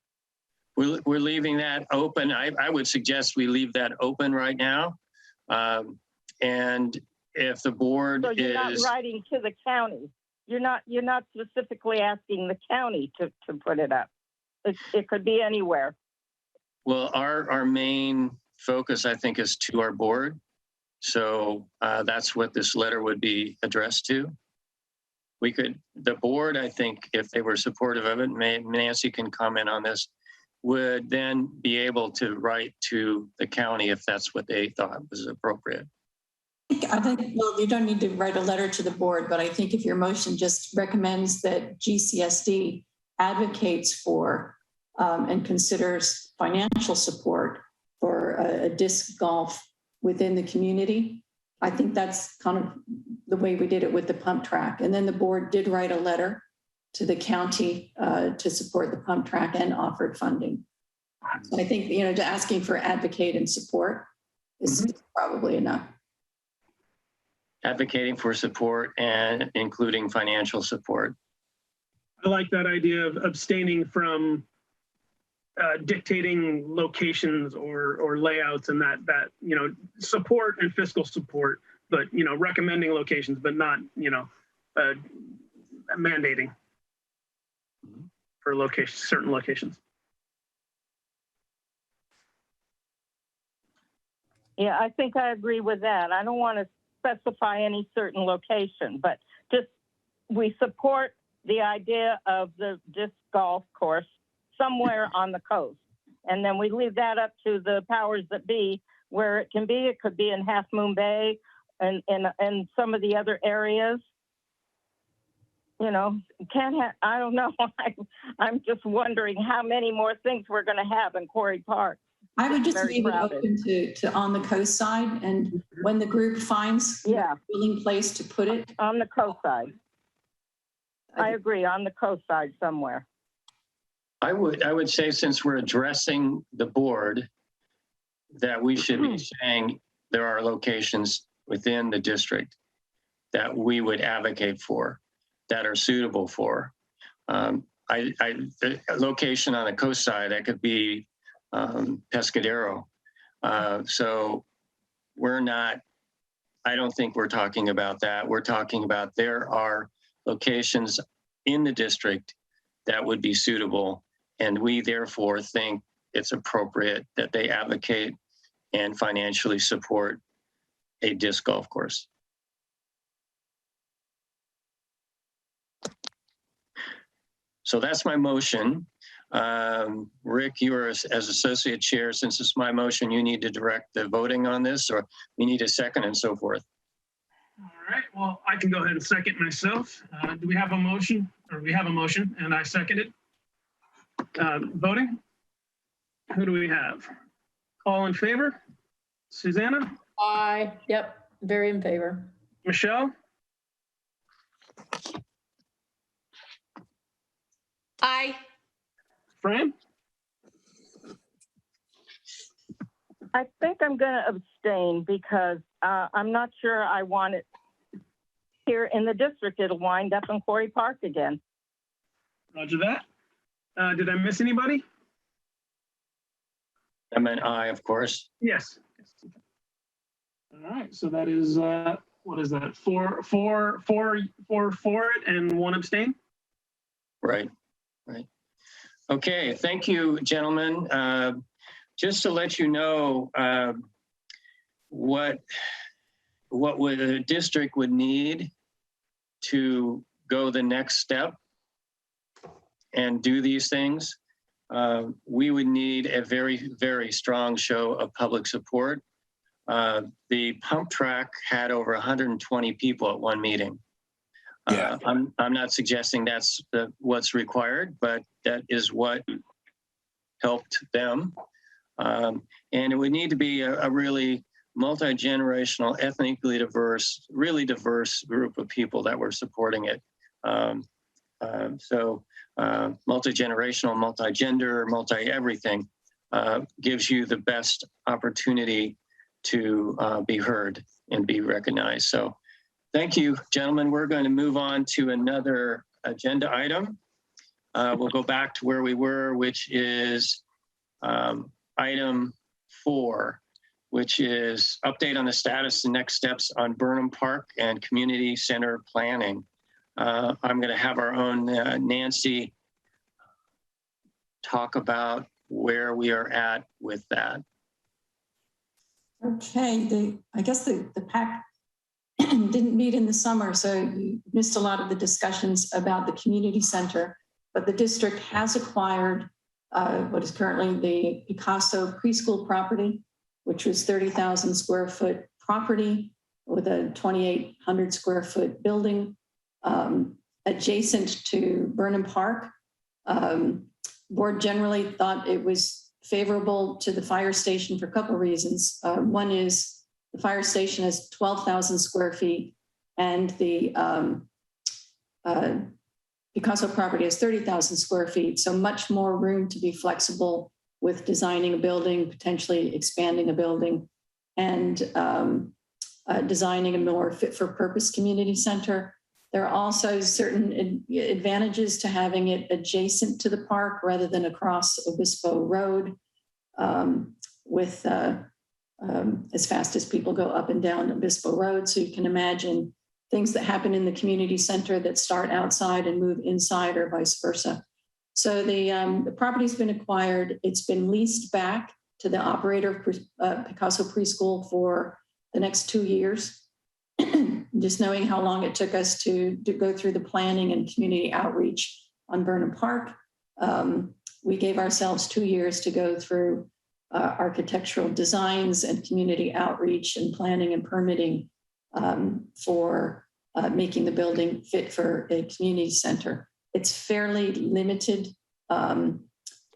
Speaker 1: We're leaving that open. I would suggest we leave that open right now. And if the board
Speaker 6: So you're not
Speaker 1: is
Speaker 6: writing to the county. You're not specifically asking the county to put it up. It could be anywhere.
Speaker 1: well, our main focus, I think, is to our board. So that's what this letter would be addressed to. The board, I think, if they were supportive of it, Nancy can comment on this, would then be able to write to the county if that's what they thought was appropriate.
Speaker 5: I think, well, you don't need to write a letter to the board, but I think if your motion just recommends that GCSD advocates for and considers financial support for a disc golf within the community, I think that's kind of the way we did it with the pump track. And then the board did write a letter to the county to support the pump track and offered funding. So I think, to asking for advocate and support is probably enough.
Speaker 1: Advocating for support and including financial support.
Speaker 3: I like that idea of abstaining from dictating locations or layouts and that support and fiscal support, but recommending locations, but not mandating for certain locations.
Speaker 6: Yeah, I think I agree with that. I don't want to specify any certain location, but just we support the idea of the disc golf course somewhere on the coast. And then we leave that up to the powers that be where it can be. It could be in Half Moon Bay and some of the other areas. I don't know. I'm just wondering how many more things we're going to have in Quarry Park.
Speaker 5: I would just
Speaker 6: Very
Speaker 5: leave
Speaker 6: crowded.
Speaker 5: it open to on the coast side, and when the group finds a willing place to put it.
Speaker 6: On the coast side. I agree, on the coast side somewhere.
Speaker 1: I would say, since we're addressing the board, that we should be saying there are locations within the district that we would advocate for. that are suitable for. The location on the coast side, that could be Pescadero. So we're not, I don't think we're talking about that. We're talking about there are locations in the district that would be suitable. And we therefore think it's appropriate that they advocate and financially support a disc golf course. So that's my motion. Rick, you are as associate chair. Since it's my motion, you need to direct the voting on this, or we need a second and so forth.
Speaker 3: All right, well, I can go ahead and second myself. Do we have a motion? Or we have a motion and I second it. Voting? Who do we have? All in favor? Susanna?
Speaker 4: Aye. Yep. Very in favor.
Speaker 3: Michelle?
Speaker 8: Aye.
Speaker 3: Fran?
Speaker 6: I think I'm going to abstain because I'm not sure I want it here in the district. It'll wind up in Quarry Park again.
Speaker 3: Roger that. Did I miss anybody?
Speaker 1: I meant aye, of course.
Speaker 3: Yes. All right, so that is, what is that? Four for it and one abstain?
Speaker 1: Right. Okay, thank you, gentlemen. Just to let you know what the district would need to go the next step and do these things, we would need a very, very strong show of public support. The pump track had over 120 people at one meeting.
Speaker 9: Yeah.
Speaker 1: I'm not suggesting that's what's required, but that is what helped them. And it would need to be a really multi-generational, ethnically diverse, really diverse group of people that were supporting it. So multi-generational, multi-gender, multi-everything gives you the best opportunity to be heard and be recognized. So thank you, gentlemen. We're going to move on to another agenda item. We'll go back to where we were, which is item 4, which is update on the status and next steps on Burnham Park and community center planning. I'm going to have our own Nancy talk about where we are at with that.
Speaker 5: Okay, I guess the PAC didn't meet in the summer, so you missed a lot of the discussions about the community center, but the district has acquired what is currently the Picasso preschool property, which was 30,000 square foot property with a 2,800 square foot building adjacent to Burnham Park. Board generally thought it was favorable to the fire station for a couple of reasons. One is the fire station is 12,000 square feet and the Picasso property is 30,000 square feet. So much more room to be flexible with designing a building, potentially expanding a building, and designing a more fit for purpose community center. There are also certain advantages to having it adjacent to the park rather than across Obispo Road with as fast as people go up and down Obispo Road. So you can imagine things that happen in the community center that start outside and move inside or vice versa. So the property's been acquired. It's been leased back to the operator of Picasso Preschool for the next 2 years. Just knowing how long it took us to go through the planning and community outreach on Burnham Park, we gave ourselves 2 years to go through architectural designs and community outreach and planning and permitting for making the building fit for a community center. It's fairly limited.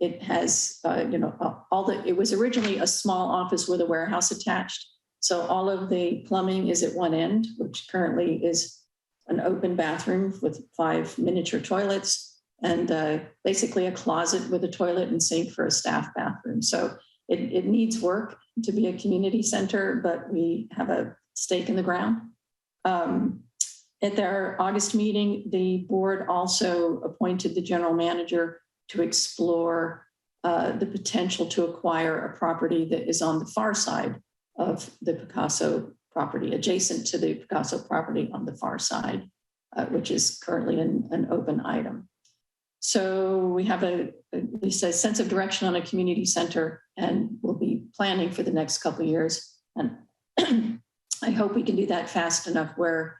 Speaker 5: It has, it was originally a small office with a warehouse attached. So all of the plumbing is at one end, which currently is an open bathroom with 5 miniature toilets and basically a closet with a toilet and sink for a staff bathroom. So it needs work to be a community center, but we have a stake in the ground. At their August meeting, the board also appointed the general manager to explore the potential to acquire a property that is on the far side of the Picasso property, adjacent to the Picasso property on the far side, which is currently an open item. So we have at least a sense of direction on a community center, and we'll be planning for the next couple of years. And I hope we can do that fast enough where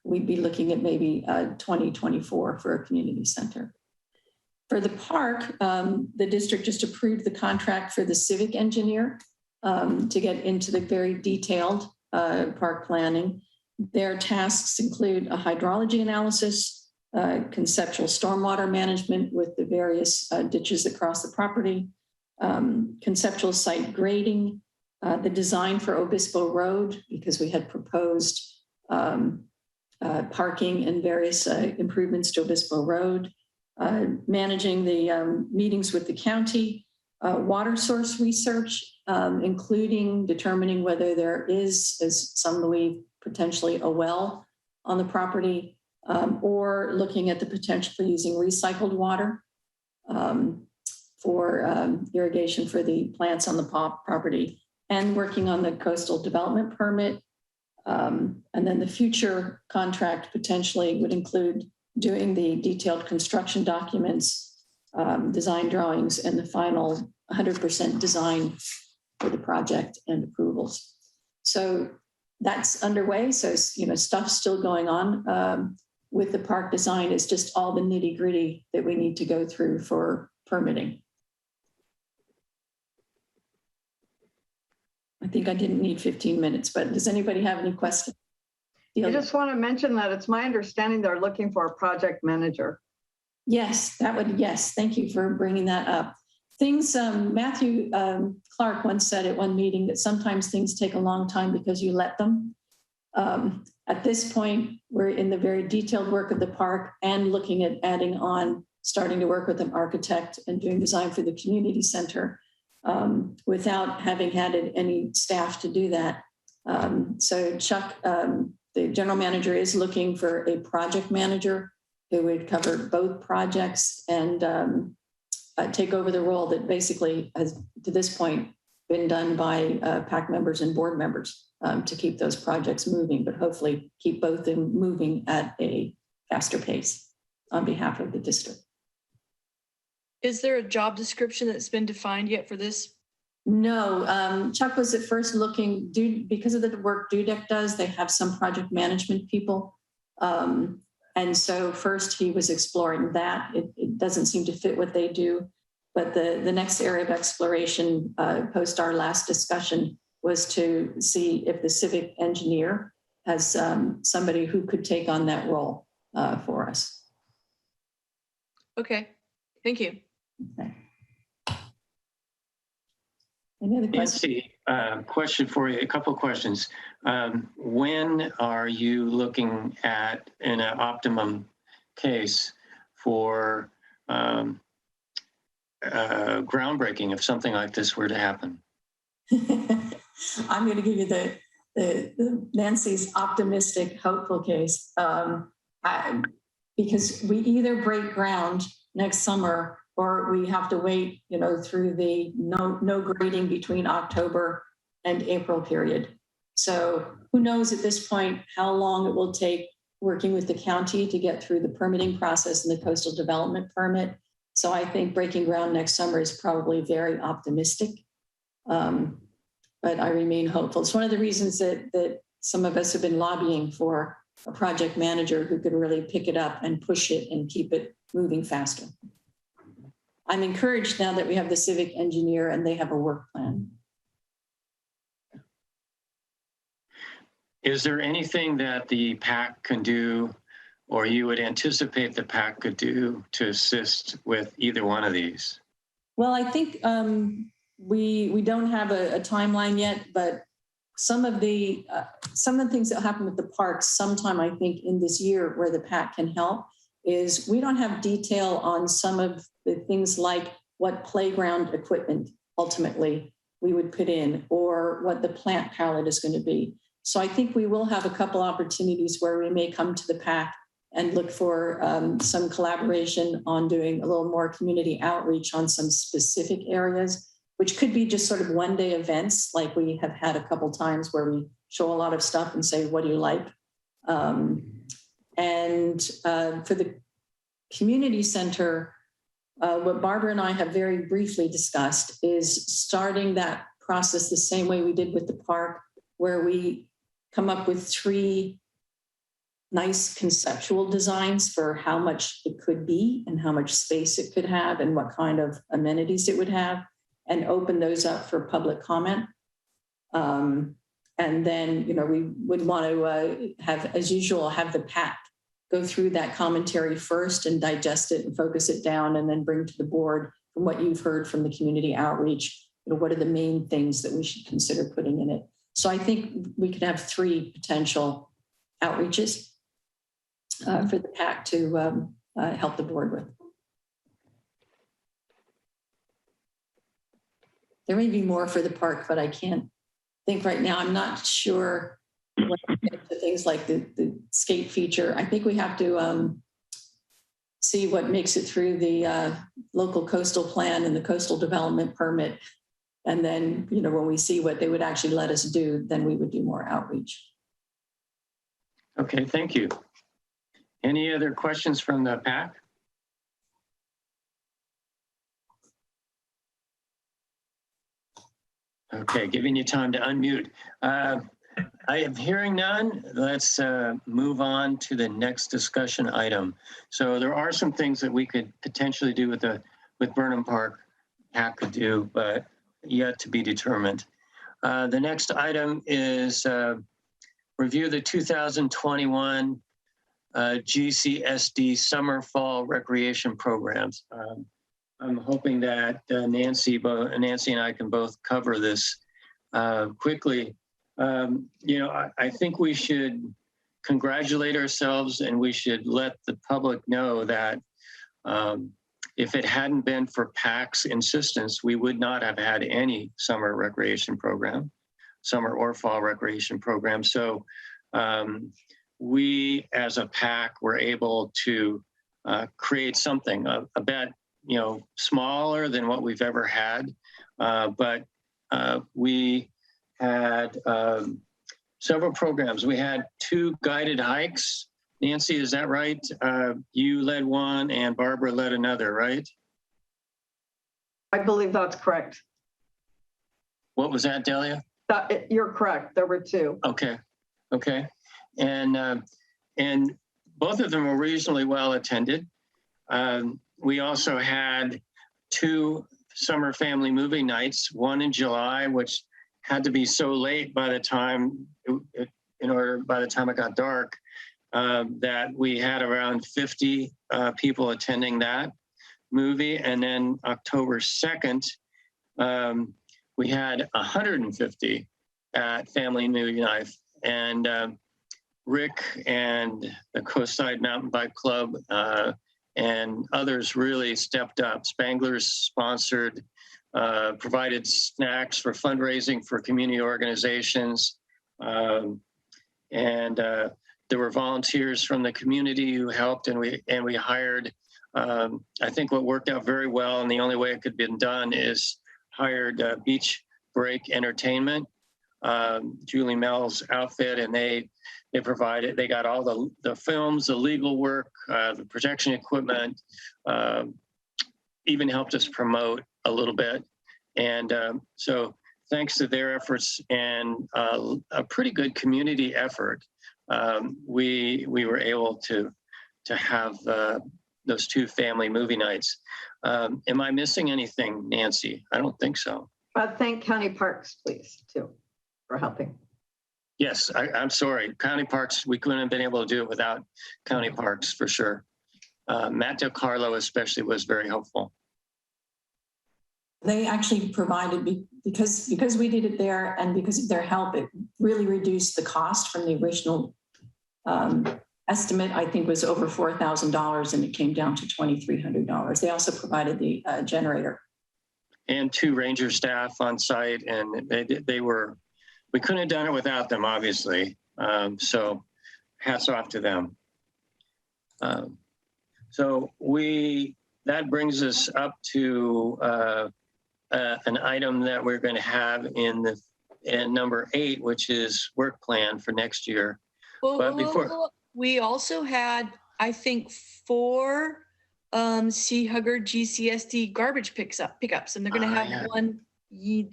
Speaker 5: we'd be looking at maybe 2024 for a community center. For the park, the district just approved the contract for the civic engineer to get into the very detailed park planning. Their tasks include a hydrology analysis, conceptual stormwater management with the various ditches that cross the property, conceptual site grading, the design for Obispo Road, because we had proposed parking and various improvements to Obispo Road, managing the meetings with the county, water source research, including determining whether there is, as some believe, potentially a well on the property, or looking at the potential for using recycled water for irrigation for the plants on the property, and working on the coastal development permit. And then the future contract potentially would include doing the detailed construction documents, design drawings, and the final 100% design for the project and approvals. So that's underway. So, stuff's still going on. With the park design, it's just all the nitty gritty that we need to go through for permitting. I think I didn't need 15 minutes, but does anybody have any questions?
Speaker 2: I just want to mention that it's my understanding they're looking for a project manager.
Speaker 5: Yes, yes. Thank you for bringing that up. Things, Matthew Clark once said at one meeting that sometimes things take a long time because you let them. At this point, we're in the very detailed work of the park and looking at adding on, starting to work with an architect and doing design for the community center without having had any staff to do that. So Chuck, the general manager, is looking for a project manager who would cover both projects and take over the role that basically has, to this point, been done by PAC members and board members to keep those projects moving, but hopefully keep both of them moving at a faster pace on behalf of the district.
Speaker 8: Is there a job description that's been defined yet for this?
Speaker 5: No, Chuck was at first looking, because of the work Dudek does, they have some project management people. And so first he was exploring that. It doesn't seem to fit what they do. But the next area of exploration post our last discussion was to see if the civic engineer has somebody who could take on that role for us.
Speaker 8: Okay, thank you.
Speaker 5: Okay. Any other questions?
Speaker 1: Nancy, question for you, a couple of questions. When are you looking at, in an optimum case, for groundbreaking if something like this were to happen?
Speaker 5: I'm going to give you the Nancy's optimistic, hopeful case. Because we either break ground next summer or we have to wait, through the no grading between October and April period. So who knows at this point how long it will take working with the county to get through the permitting process and the coastal development permit. So I think breaking ground next summer is probably very optimistic, but I remain hopeful. It's one of the reasons that some of us have been lobbying for a project manager who could really pick it up and push it and keep it moving faster. I'm encouraged now that we have the civic engineer and they have a work plan.
Speaker 1: Is there anything that the PAC can do, or you would anticipate the PAC could do to assist with either one of these?
Speaker 5: Well, I think we don't have a timeline yet, but some of the things that happen with the parks sometime, I think, in this year where the PAC can help is we don't have detail on some of the things like what playground equipment ultimately we would put in or what the plant palette is going to be. So I think we will have a couple opportunities where we may come to the PAC and look for some collaboration on doing a little more community outreach on some specific areas, which could be just sort of one-day events like we have had a couple times where we show a lot of stuff and say, what do you like? For the community center, what Barbara and I have very briefly discussed is starting that process the same way we did with the park, where we come up with 3 nice conceptual designs for how much it could be and how much space it could have and what kind of amenities it would have, and open those up for public comment. And then, we would want to have, as usual, have the PAC go through that commentary first and digest it and focus it down, and then bring to the board from what you've heard from the community outreach, what are the main things that we should consider putting in it. So I think we could have 3 potential outreaches for the PAC to help the board with. There may be more for the park, but I can't think right now. I'm not sure what things like the skate feature. I think we have to see what makes it through the local coastal plan and the coastal development permit. And then, when we see what they would actually let us do, then we would do more outreach.
Speaker 1: Okay, thank you. Any other questions from the PAC? Okay, giving you time to unmute. I am hearing none. Let's move on to the next discussion item. So there are some things that we could potentially do with Burnham Park. PAC could do, but yet to be determined. The next item is review the 2021 GCSD summer fall recreation programs. I'm hoping that Nancy and I can both cover this quickly. I think we should congratulate ourselves, and we should let the public know that if it hadn't been for PAC's insistence, we would not have had any summer recreation program, summer or fall recreation program. So we as a PAC were able to create something a bit, smaller than what we've ever had. But we had several programs. We had 2 guided hikes. Nancy, is that right? You led one and Barbara led another, right?
Speaker 2: I believe that's correct.
Speaker 1: What was that, Delia?
Speaker 2: You're correct. There were 2.
Speaker 1: Okay. And both of them were reasonably well attended. We also had 2 summer family movie nights, one in July, which had to be so late by the time it got dark, that we had around 50 people attending that movie. And then October 2nd, we had 150 at Family Movie Night. And Rick and the Coastside Mountain Bike Club and others really stepped up. Spangler's sponsored, provided snacks for fundraising for community organizations. There were volunteers from the community who helped, and we hired, I think what worked out very well, and the only way it could be done is hired Beach Break Entertainment, Julie Mel's outfit, and they got all the films, the legal work, the projection equipment, even helped us promote a little bit. And so thanks to their efforts and a pretty good community effort, we were able to have those 2 family movie nights. Am I missing anything, Nancy? I don't think so.
Speaker 2: Thank County Parks, please, too, for helping.
Speaker 1: Yes, I'm sorry. County Parks, we couldn't have been able to do it without County Parks for sure. Matt DiCarlo especially was very helpful.
Speaker 5: They actually provided, because we did it there and because of their help, it really reduced the cost from the original estimate. I think was over $4,000, and it came down to $2,300. They also provided the generator.
Speaker 1: And 2 ranger staff on site, and they were we couldn't have done it without them, obviously. So hats off to them. So that brings us up to an item that we're going to have in number 8, which is work plan for next year. But before
Speaker 8: we also had, I think, 4 C. Huggard GCSD garbage pickups, and they're going to have one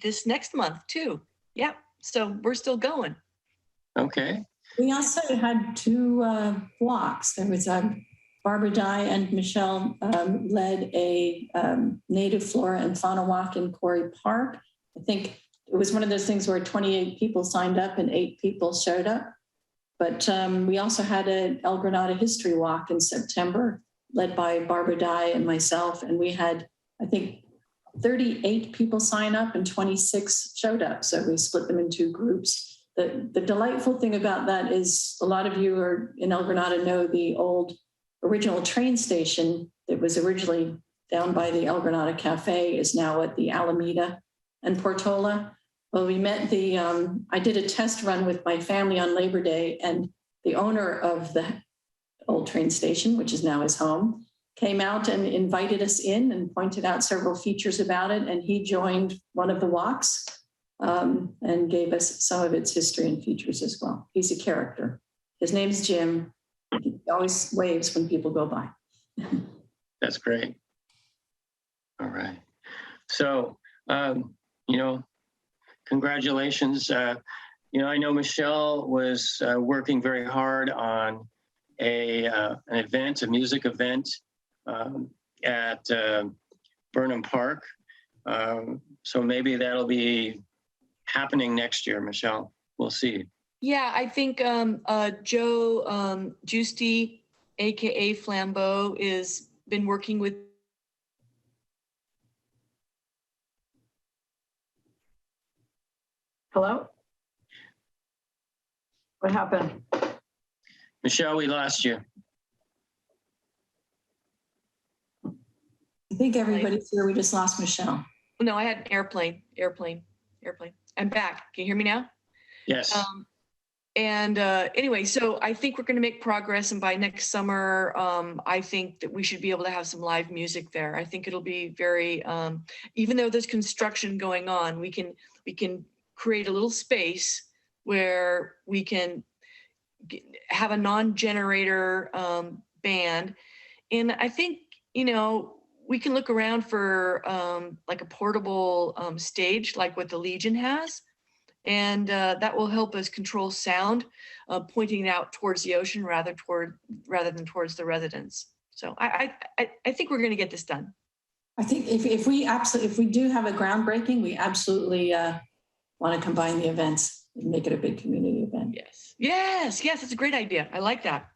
Speaker 8: this next month too. Yeah, so we're still going.
Speaker 1: Okay.
Speaker 5: We also had 2 walks. There was Barbara Dye and Michelle led a native flora and fauna walk in Quarry Park. I think it was one of those things where 28 people signed up and 8 people showed up. But we also had an El Granada history walk in September, led by Barbara Dye and myself. And we had, I think, 38 people sign up and 26 showed up. So we split them in 2 groups. The delightful thing about that is a lot of you are in El Granada know the old original train station that was originally down by the El Granada Cafe is now at the Alameda and Portola. Well, we met I did a test run with my family on Labor Day, and the owner of the old train station, which is now his home, came out and invited us in and pointed out several features about it. And he joined one of the walks and gave us some of its history and features as well. He's a character. His name's Jim. He always waves when people go by.
Speaker 1: That's great. All right. So, congratulations. I know Michelle was working very hard on an event, a music event at Burnham Park. So maybe that'll be happening next year, Michelle. We'll see.
Speaker 8: Yeah, I think Joe Giusti, AKA Flambeau, is been working with.
Speaker 2: Hello? What happened?
Speaker 1: Michelle, we lost you.
Speaker 5: I think everybody's here. We just lost Michelle.
Speaker 8: No, I had airplane. I'm back. Can you hear me now?
Speaker 1: Yes.
Speaker 8: Anyway, so I think we're going to make progress, and by next summer, I think that we should be able to have some live music there. I think it'll be very, even though there's construction going on, we can create a little space where we can have a non-generator band, and I think we can look around for like a portable stage, like what the Legion has. And that will help us control sound, pointing it out towards the ocean rather than towards the residents. So I think we're going to get this done.
Speaker 5: I think if we do have a groundbreaking, we absolutely want to combine the events and make it a big community event.
Speaker 8: Yes, it's a great idea. I like that.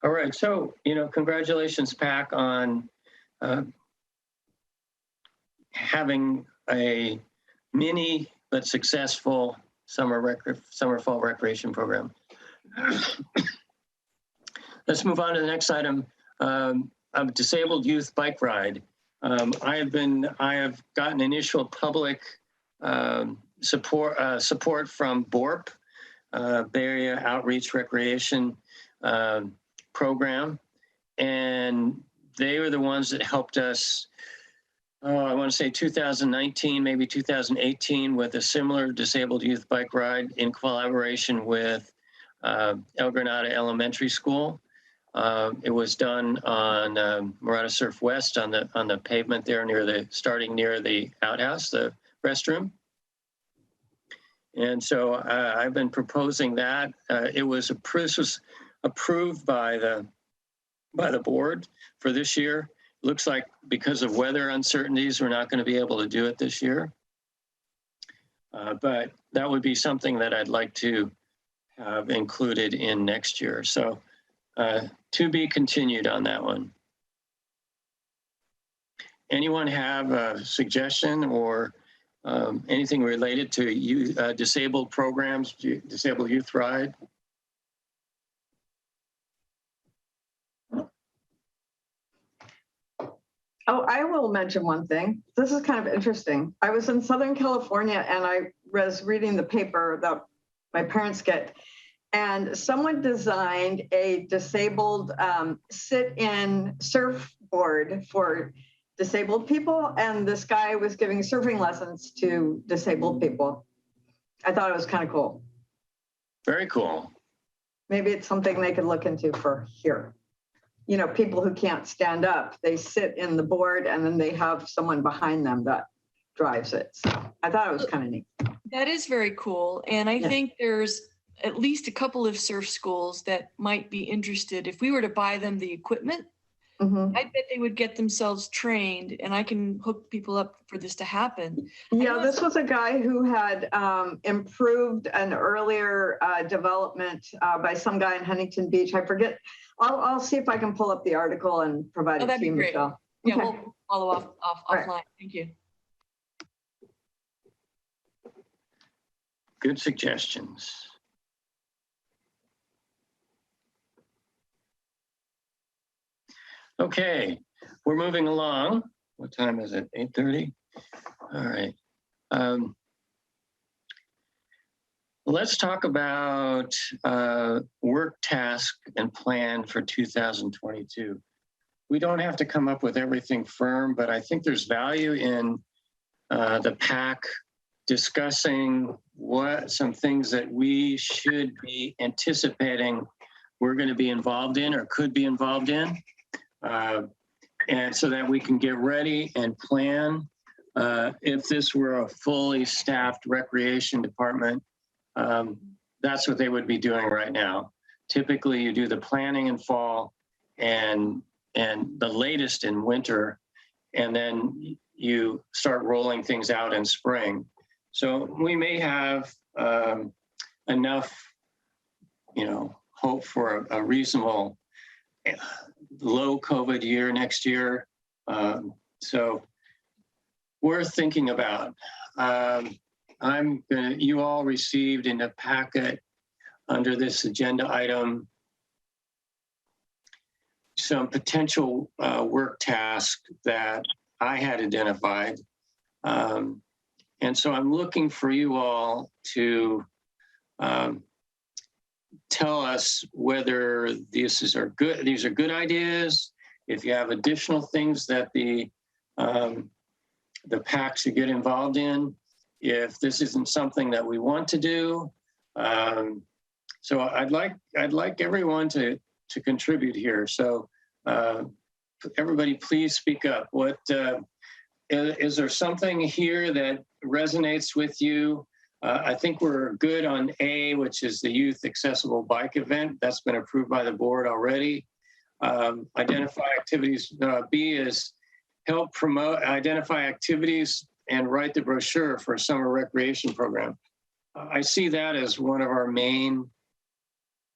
Speaker 1: All right. So, congratulations, PAC, on having a mini but successful summer-fall recreation program. Let's move on to the next item. A disabled youth bike ride. I have gotten initial public support from BORP, Bay Area Outreach Recreation Program, and they were the ones that helped us. I want to say 2019, maybe 2018, with a similar disabled youth bike ride in collaboration with El Granada Elementary School. It was done on Murata Surf West on the pavement there starting near the outhouse, the restroom. And so I've been proposing that. It was approved by the board for this year. Looks like because of weather uncertainties, we're not going to be able to do it this year. But that would be something that I'd like to have included in next year. So to be continued on that one. Anyone have a suggestion or anything related to disabled programs, disabled youth ride?
Speaker 2: Oh, I will mention one thing. This is kind of interesting. I was in Southern California and I was reading the paper that my parents get, and someone designed a disabled sit-in surfboard for disabled people. And this guy was giving surfing lessons to disabled people. I thought it was kind of cool.
Speaker 1: Very cool.
Speaker 2: Maybe it's something they could look into for here. You know, people who can't stand up, they sit in the board and then they have someone behind them that drives it. So I thought it was kind of neat.
Speaker 8: That is very cool. And I think there's at least a couple of surf schools that might be interested. If we were to buy them the equipment,
Speaker 2: Mhm.
Speaker 8: I bet they would get themselves trained, and I can hook people up for this to happen.
Speaker 2: Yeah, this was a guy who had improved an earlier development by some guy in Huntington Beach. I forget. I'll see if I can pull up the article and provide it
Speaker 8: that'd
Speaker 2: to you,
Speaker 8: be great.
Speaker 2: Michelle.
Speaker 8: Yeah,
Speaker 2: Okay.
Speaker 8: we'll follow offline. Thank you.
Speaker 1: Good suggestions. Okay, we're moving along. What time is it? 8:30? All right. Let's talk about work task and plan for 2022. We don't have to come up with everything firm, but I think there's value in the PAC discussing what some things that we should be anticipating we're going to be involved in or could be involved in. And so that we can get ready and plan. If this were a fully staffed recreation department, that's what they would be doing right now. Typically, you do the planning in fall and the latest in winter, and then you start rolling things out in spring. So we may have enough, hope for a reasonable low COVID year next year. So worth thinking about. You all received in a packet under this agenda item some potential work tasks that I had identified. And so I'm looking for you all to tell us whether these are good ideas, if you have additional things that the PAC should get involved in, if this isn't something that we want to do. So I'd like everyone to contribute here. So everybody, please speak up. Is there something here that resonates with you? I think we're good on A, which is the youth accessible bike event. That's been approved by the board already. Identify activities. B is help promote, identify activities and write the brochure for a summer recreation program. I see that as one of our main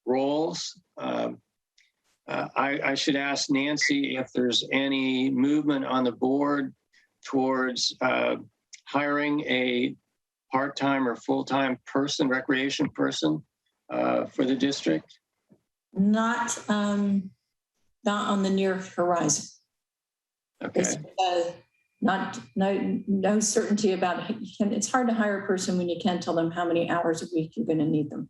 Speaker 1: roles. I should ask Nancy if there's any movement on the board towards hiring a part-time or full-time person, recreation person for the district?
Speaker 5: Not on the near horizon.
Speaker 1: Okay.
Speaker 5: No certainty about it. It's hard to hire a person when you can't tell them how many hours a week you're going to need them.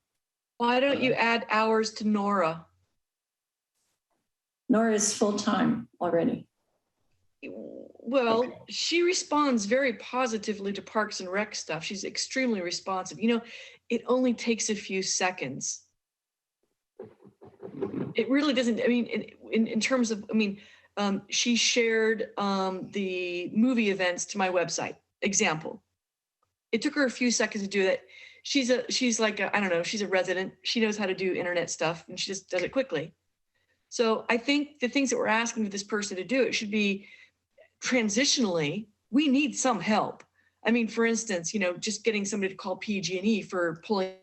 Speaker 8: Why don't you add hours to Nora?
Speaker 5: Nora is full-time already.
Speaker 8: Well, she responds very positively to Parks and Rec stuff. She's extremely responsive. It only takes a few seconds. It really doesn't, in terms of, she shared the movie events to my website, example. It took her a few seconds to do that. She's a resident. She knows how to do internet stuff and she just does it quickly. So I think the things that we're asking this person to do, it should be transitionally, we need some help. For instance, just getting somebody to call PG&E for pulling.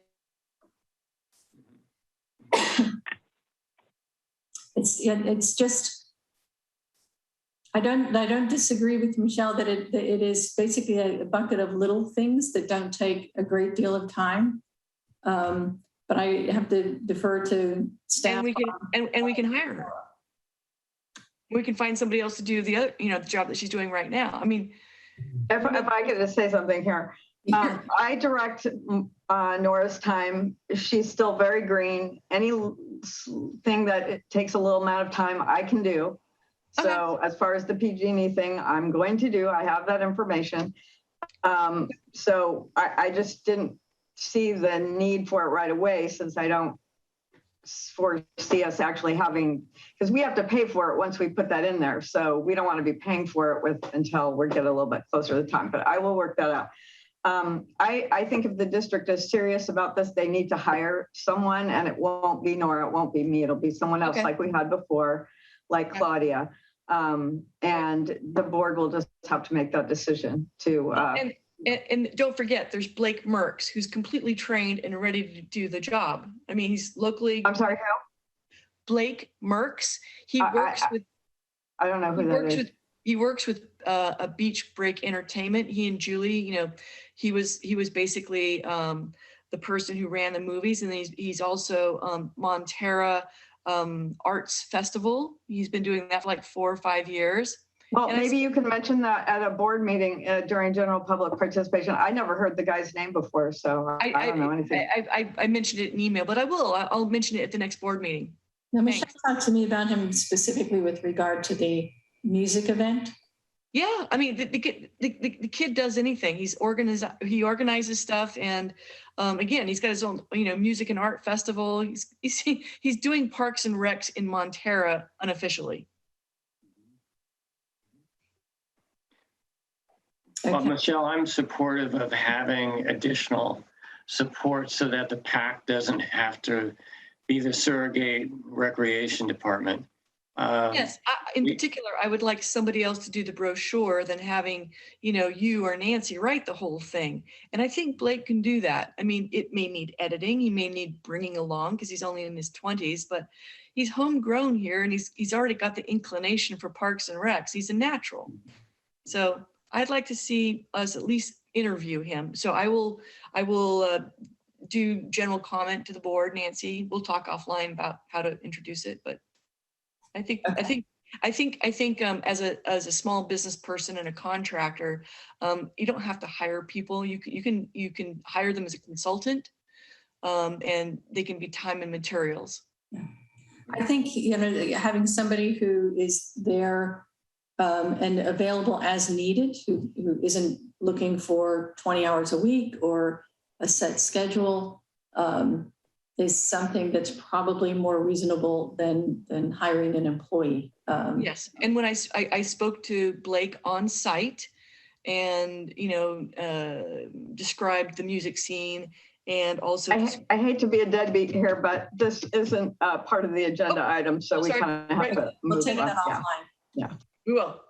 Speaker 5: It's just, I don't disagree with Michelle that it is basically a bucket of little things that don't take a great deal of time. But I have to defer to staff.
Speaker 8: And we can hire her. We can find somebody else to do the other, the job that she's doing right now. I mean,
Speaker 2: If I could just say something here. I direct Nora's time. She's still very green. Anything that it takes a little amount of time, I can do. So as far as the PG&E thing, I'm going to do. I have that information. So I just didn't see the need for it right away, since I don't foresee us actually having, because we have to pay for it once we put that in there. So we don't want to be paying for it until we get a little bit closer to the time, but I will work that out. I think if the district is serious about this, they need to hire someone, and it won't be Nora, it won't be me, it'll be someone else like we had before, like Claudia. And the board will just have to make that decision to.
Speaker 8: And don't forget, there's Blake Merks, who's completely trained and ready to do the job. I mean, he's locally.
Speaker 2: I'm sorry, who?
Speaker 8: Blake Merks. He works with.
Speaker 2: I don't know who that is.
Speaker 8: He works with a Beach Break Entertainment. He and Julie, he was basically the person who ran the movies, and he's also Montera Arts Festival. He's been doing that for like 4 or 5 years.
Speaker 2: Well, maybe you can mention that at a board meeting during general public participation. I never heard the guy's name before, so I don't know anything.
Speaker 8: I mentioned it in email, but I'll mention it at the next board meeting.
Speaker 5: Now, Michelle talked to me about him specifically with regard to the music event.
Speaker 8: Yeah, I mean, the kid does anything. He organizes stuff, and again, he's got his own, music and art festival. He's doing Parks and Recs in Montera unofficially.
Speaker 1: Well, Michelle, I'm supportive of having additional support so that the PAC doesn't have to be the surrogate recreation department.
Speaker 8: Yes, in particular, I would like somebody else to do the brochure than having, you or Nancy write the whole thing. And I think Blake can do that. I mean, it may need editing. He may need bringing along because he's only in his 20s, but he's homegrown here, and he's already got the inclination for Parks and Recs. He's a natural. So I'd like to see us at least interview him. So I will do general comment to the board. Nancy, we'll talk offline about how to introduce it, but I think as a small business person and a contractor, you don't have to hire people. You can hire them as a consultant, and they can be time and materials.
Speaker 5: I think having somebody who is there and available as needed, who isn't looking for 20 hours a week or a set schedule, is something that's probably more reasonable than hiring an employee.
Speaker 8: Yes, and when I spoke to Blake on site, and described the music scene, and also
Speaker 2: I hate to be a deadbeat here, but this isn't part of the agenda item, so we kind of have to move
Speaker 5: take that offline.
Speaker 2: Yeah,
Speaker 8: we will.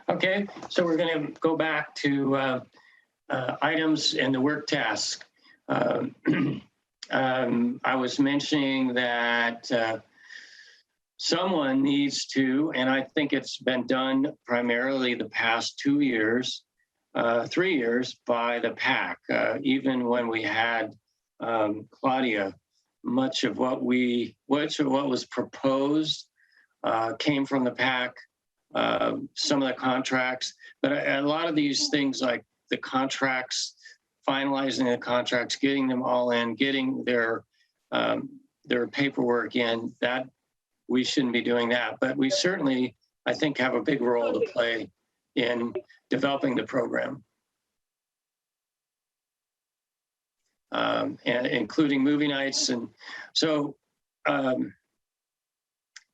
Speaker 1: Okay, so we're going to go back to items and the work task. I was mentioning that someone needs to, and I think it's been done primarily the past 2 years, 3 years by the PAC. Even when we had Claudia, much of what was proposed came from the PAC. Some of the contracts, but a lot of these things like the contracts, finalizing the contracts, getting them all in, getting their paperwork in, that we shouldn't be doing that. But we certainly, I think, have a big role to play in developing the program. And including movie nights. And so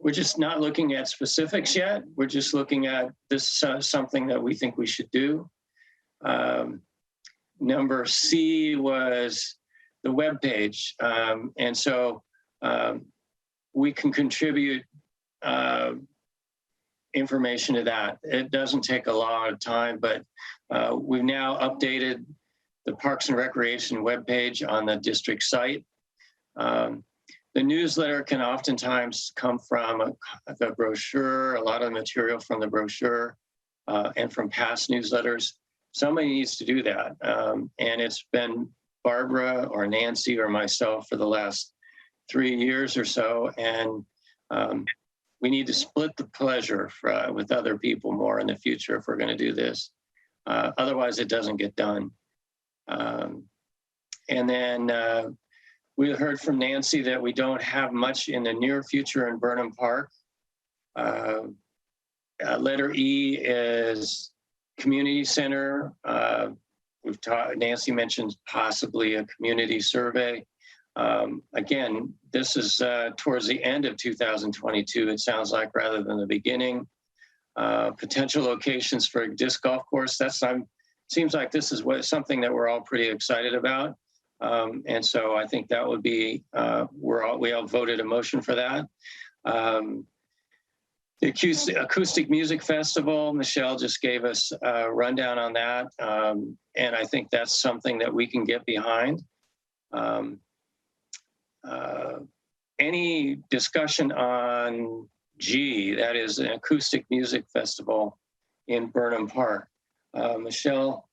Speaker 1: we're just not looking at specifics yet. We're just looking at this something that we think we should do. Number C was the webpage. And so we can contribute information to that. It doesn't take a lot of time, but we've now updated the Parks and Recreation webpage on the district site. The newsletter can oftentimes come from the brochure, a lot of material from the brochure, and from past newsletters. Somebody needs to do that. And it's been Barbara or Nancy or myself for the last 3 years or so. And we need to split the pleasure with other people more in the future if we're going to do this. Otherwise, it doesn't get done. And then we heard from Nancy that we don't have much in the near future in Burnham Park. Letter E is community center. Nancy mentioned possibly a community survey. Again, this is towards the end of 2022, it sounds like, rather than the beginning. Potential locations for a disc golf course. Seems like this is something that we're all pretty excited about. And so I think that would be, we all voted a motion for that. The Acoustic Music Festival, Michelle just gave us a rundown on that. And I think that's something that we can get behind. Any discussion on G, that is an acoustic music festival in Burnham Park? Michelle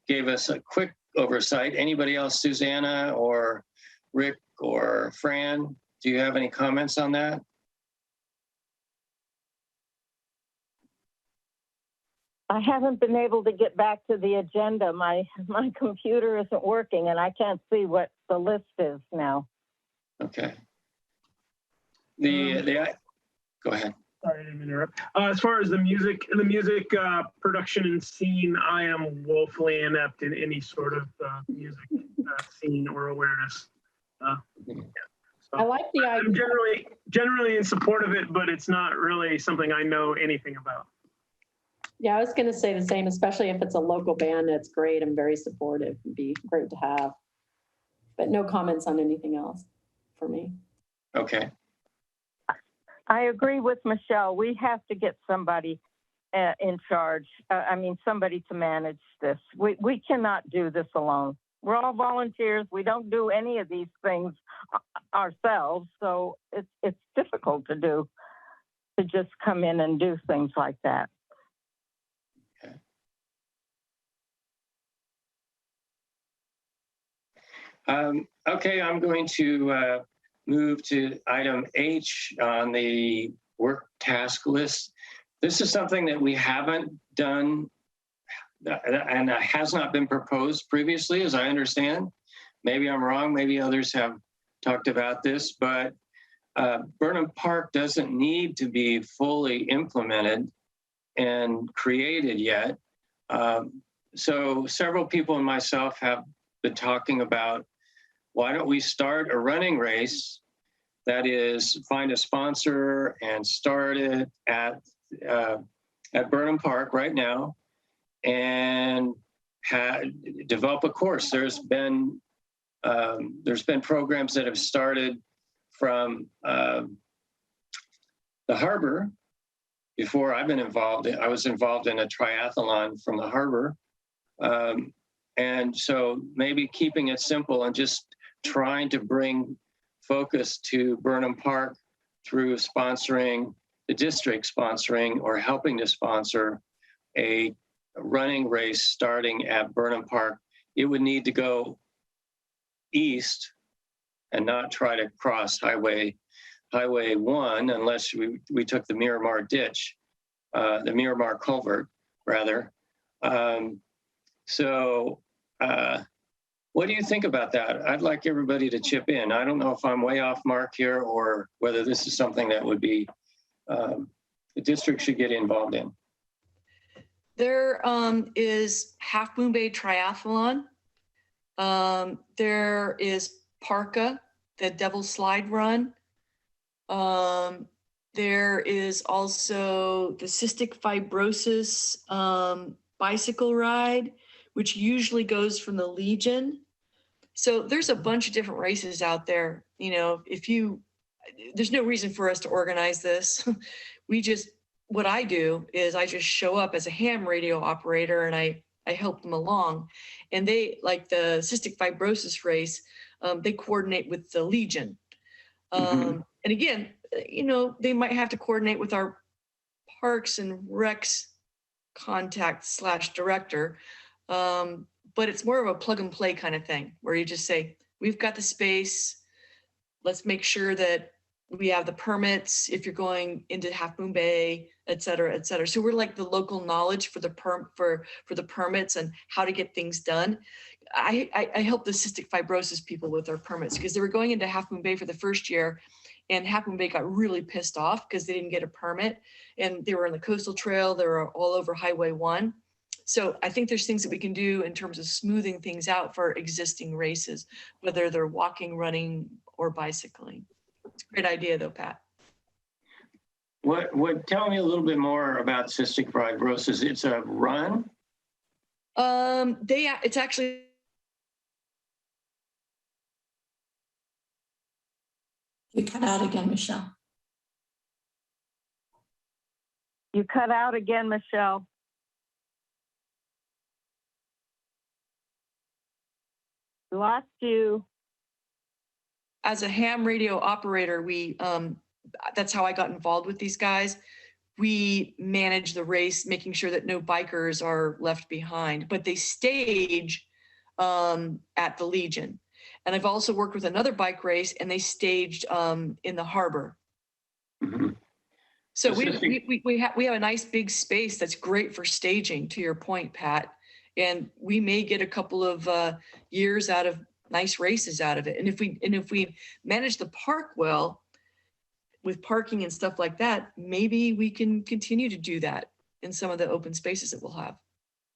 Speaker 1: gave us a quick oversight. Anybody else, Susanna or Rick or Fran, do you have any comments on that?
Speaker 6: I haven't been able to get back to the agenda. My computer isn't working and I can't see what the list is now.
Speaker 1: Okay. Go ahead.
Speaker 3: Sorry, I didn't interrupt. As far as the music production and scene, I am woefully inept in any sort of music scene or awareness. So
Speaker 4: I like the idea.
Speaker 3: I'm generally in support of it, but it's not really something I know anything about.
Speaker 4: Yeah, I was going to say the same, especially if it's a local band. That's great. I'm very supportive. It'd be great to have. But no comments on anything else for me.
Speaker 1: Okay.
Speaker 6: I agree with Michelle. We have to get somebody in charge. Somebody to manage this. We cannot do this alone. We're all volunteers. We don't do any of these things ourselves. So it's difficult to just come in and do things like that.
Speaker 1: Okay, I'm going to move to item H on the work task list. This is something that we haven't done and has not been proposed previously, as I understand. Maybe I'm wrong, maybe others have talked about this, but Burnham Park doesn't need to be fully implemented and created yet. So several people and myself have been talking about, why don't we start a running race? That is, find a sponsor and start it at Burnham Park right now, and develop a course. There's been programs that have started from the harbor. Before I've been involved, I was involved in a triathlon from the harbor. And so maybe keeping it simple and just trying to bring focus to Burnham Park through sponsoring, the district sponsoring or helping to sponsor a running race starting at Burnham Park. It would need to go east and not try to cross Highway 1 unless we took the Miramar ditch, the Miramar culvert, rather. What do you think about that? I'd like everybody to chip in. I don't know if I'm way off mark here or whether this is something that would be, the district should get involved in.
Speaker 8: There is Half Moon Bay Triathlon. There is Parka, the Devil's Slide Run. There is also the Cystic Fibrosis bicycle ride, which usually goes from the Legion. So there's a bunch of different races out there. There's no reason for us to organize this. What I do is I just show up as a ham radio operator and I help them along. And they, like the Cystic Fibrosis race, they coordinate with the Legion. And again, they might have to coordinate with our Parks and Recs contact / director. But it's more of a plug and play kind of thing where you just say, we've got the space. Let's make sure that We have the permits if you're going into Half Moon Bay, et cetera, et cetera. So we're like the local knowledge for the for the permits and how to get things done. I help the cystic fibrosis people with their permits because they were going into Half Moon Bay for the first year, and Half Moon Bay got really pissed off because they didn't get a permit, and they were on the coastal trail. They were all over Highway 1. So I think there's things that we can do in terms of smoothing things out for existing races, whether they're walking, running, or bicycling. It's a great idea though, Pat.
Speaker 1: Tell me a little bit more about cystic fibrosis. It's a run?
Speaker 8: It's actually.
Speaker 5: You cut out again, Michelle.
Speaker 6: You cut out again, Michelle. Lost you.
Speaker 8: As a ham radio operator, that's how I got involved with these guys. We manage the race, making sure that no bikers are left behind, but they stage at the Legion. And I've also worked with another bike race, and they staged in the harbor.
Speaker 1: Mm-hmm.
Speaker 8: So we have a nice big space that's great for staging, to your point, Pat. And we may get a couple of years out of nice races out of it. And if we manage the park well, with parking and stuff like that, maybe we can continue to do that in some of the open spaces that we'll have.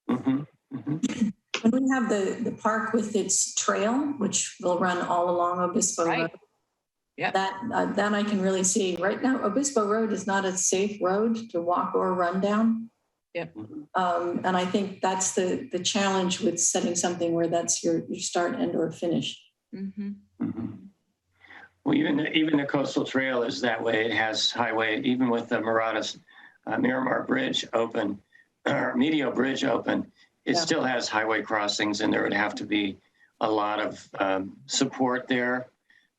Speaker 1: Mm-hmm. Mm-hmm.
Speaker 5: When we have the park with its trail, which will run all along Obispo Road,
Speaker 8: yeah,
Speaker 5: that I can really see. Right now, Obispo Road is not a safe road to walk or run down.
Speaker 8: Yep.
Speaker 5: And I think that's the challenge with setting something where that's your start and or finish.
Speaker 8: Mm-hmm.
Speaker 1: Mm-hmm. Well, even the coastal trail is that way. It has highway, even with the Miramar Bridge open, or Medio Bridge open, it still has highway crossings, and there would have to be a lot of support there,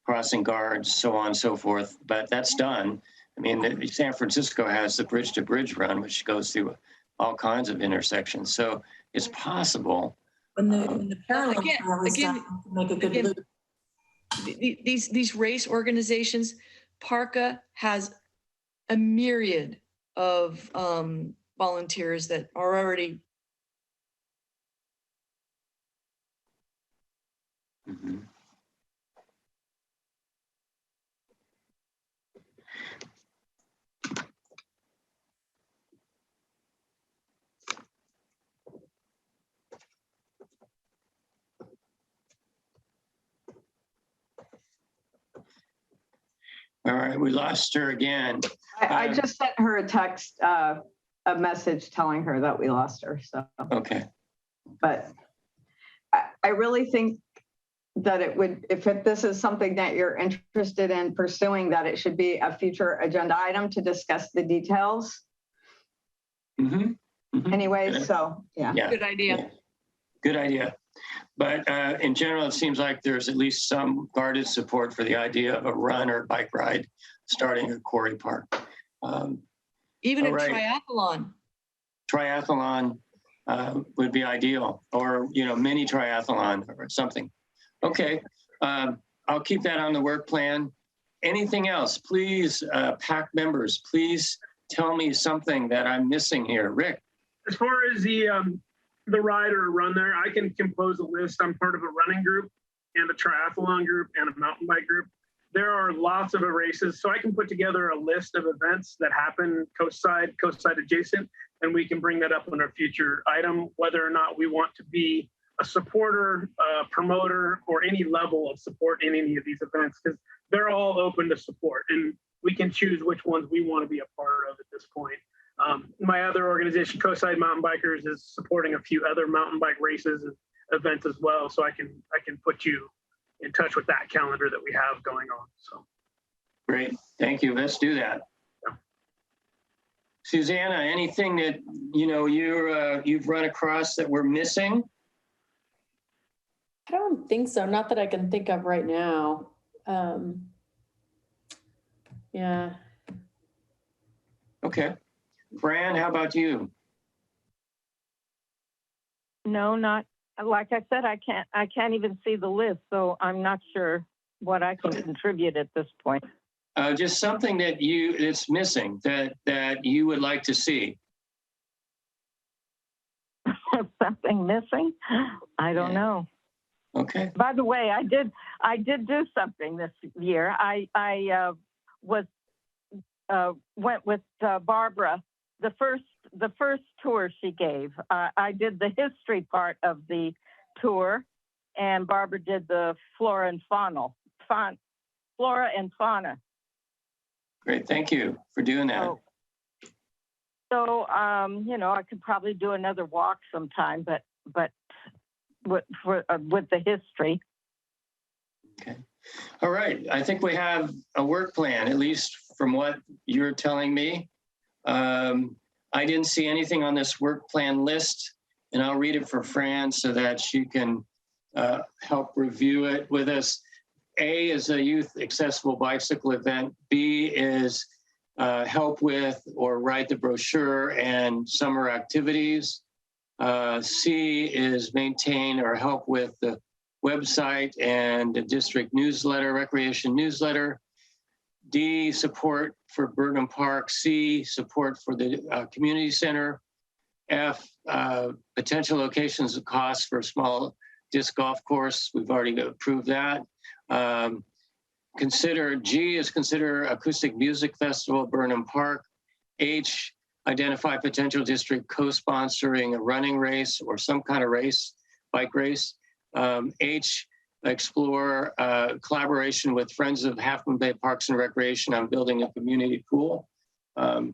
Speaker 1: crossing guards, so on and so forth. But that's done. I mean, San Francisco has the bridge-to-bridge run, which goes through all kinds of intersections. So it's possible.
Speaker 5: When the parallel trail is done, make a good loop.
Speaker 8: These race organizations, PARCA has a myriad of volunteers that are already.
Speaker 1: Mm-hmm. All right, we lost her again.
Speaker 2: I just sent her a text, a message telling her that we lost her. So
Speaker 1: okay,
Speaker 2: but I really think that it would, if this is something that you're interested in pursuing, that it should be a future agenda item to discuss the details.
Speaker 1: Mm-hmm. Mm-hmm.
Speaker 2: Anyway, so yeah.
Speaker 8: Good idea.
Speaker 1: Yeah. Good idea. But in general, it seems like there's at least some guarded support for the idea of a run or bike ride starting at Quarry Park.
Speaker 8: Even a triathlon.
Speaker 1: Triathlon would be ideal, or mini triathlon or something. Okay, I'll keep that on the work plan. Anything else? Please, PAC members, please tell me something that I'm missing here. Rick.
Speaker 3: As far as the ride or run there, I can compose a list. I'm part of a running group and a triathlon group and a mountain bike group. There are lots of races, so I can put together a list of events that happen coastside adjacent, and we can bring that up on our future item, whether or not we want to be a supporter, a promoter, or any level of support in any of these events, because they're all open to support, and we can choose which ones we want to be a part of at this point. My other organization, Coastside Mountain Bikers, is supporting a few other mountain bike races and events as well. So I can put you in touch with that calendar that we have going on. So
Speaker 1: great, thank you. Let's do that. Yeah. Susanna, anything that you've run across that we're missing?
Speaker 4: I don't think so. Not that I can think of right now. Yeah.
Speaker 1: Okay. Fran, how about you?
Speaker 6: No, not like I said. I can't even see the list, so I'm not sure what I can contribute at this point.
Speaker 1: Just something that it's missing that you would like to see.
Speaker 6: Something missing? I don't know.
Speaker 1: Okay.
Speaker 6: By the way, I did do something this year. I went with Barbara. The first tour she gave. I did the history part of the tour, and Barbara did the flora and fauna.
Speaker 1: Great. Thank you for doing that.
Speaker 6: So I could probably do another walk sometime, but with the history.
Speaker 1: Okay. All right. I think we have a work plan, at least from what you're telling me. I didn't see anything on this work plan list, and I'll read it for Fran so that she can help review it with us. A is a youth accessible bicycle event. B is help with or write the brochure and summer activities. C is maintain or help with the website and the district newsletter, recreation newsletter. D, support for Burnham Park. C, support for the community center. F, potential locations and costs for a small disc golf course. We've already approved that. G is consider acoustic music festival at Burnham Park. H, identify potential district co-sponsoring a running race or some kind of race, bike race. H, explore collaboration with Friends of Half Moon Bay Parks and Recreation on building a community pool. I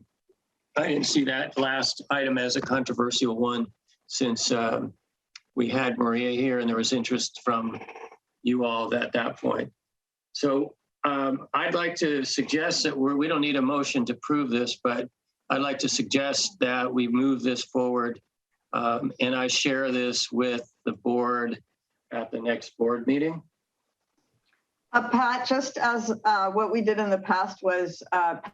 Speaker 1: didn't see that last item as a controversial one since we had Maria here and there was interest from you all at that point. So I'd like to suggest that we don't need a motion to prove this, but I'd like to suggest that we move this forward and I share this with the board at the next board meeting.
Speaker 2: Pat, just as what we did in the past was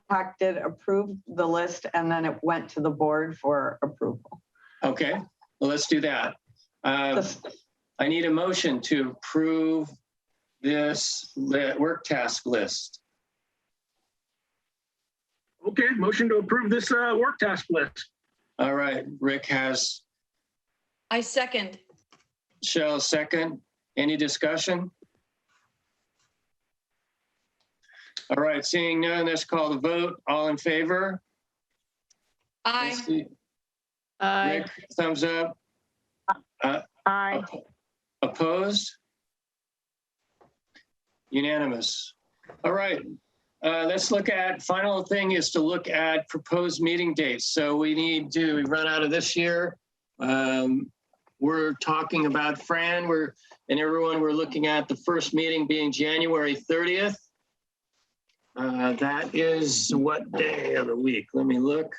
Speaker 2: PAC did approve the list and then it went to the board for approval.
Speaker 1: Okay, well, let's do that. I need a motion to approve this work task list.
Speaker 3: Okay, motion to approve this work task list.
Speaker 1: All right, Rick has.
Speaker 8: I second.
Speaker 1: Michelle, second. Any discussion? All right, seeing none, let's call the vote. All in favor?
Speaker 8: Aye.
Speaker 1: Rick, thumbs up.
Speaker 6: Aye.
Speaker 1: Opposed? Unanimous. All right, let's look at, final thing is to look at proposed meeting dates. So we run out of this year. We're talking about Fran, and everyone, we're looking at the first meeting being January 30th. That is what day of the week? Let me look.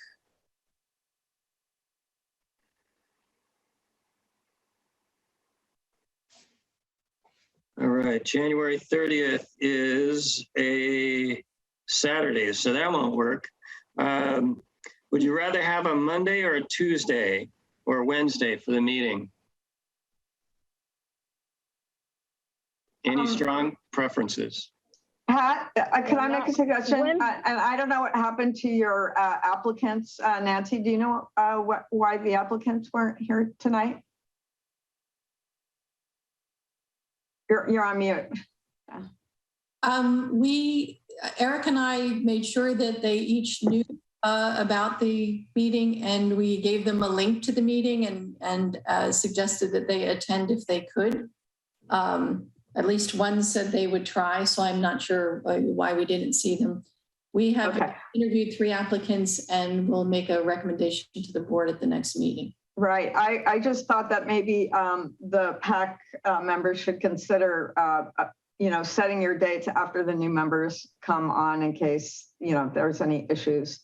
Speaker 1: All right, January 30th is a Saturday, so that won't work. Would you rather have a Monday or a Tuesday or a Wednesday for the meeting? Any strong preferences?
Speaker 2: Pat, can I make a suggestion? And I don't know what happened to your applicants. Nancy, do you know why the applicants weren't here tonight? You're on mute.
Speaker 5: Eric and I made sure that they each knew about the meeting, and we gave them a link to the meeting and suggested that they attend if they could. At least one said they would try, so I'm not sure why we didn't see them. We have interviewed 3 applicants and we'll make a recommendation to the board at the next meeting.
Speaker 2: Right. I just thought that maybe the PAC members should consider, setting your dates after the new members come on in case, there's any issues.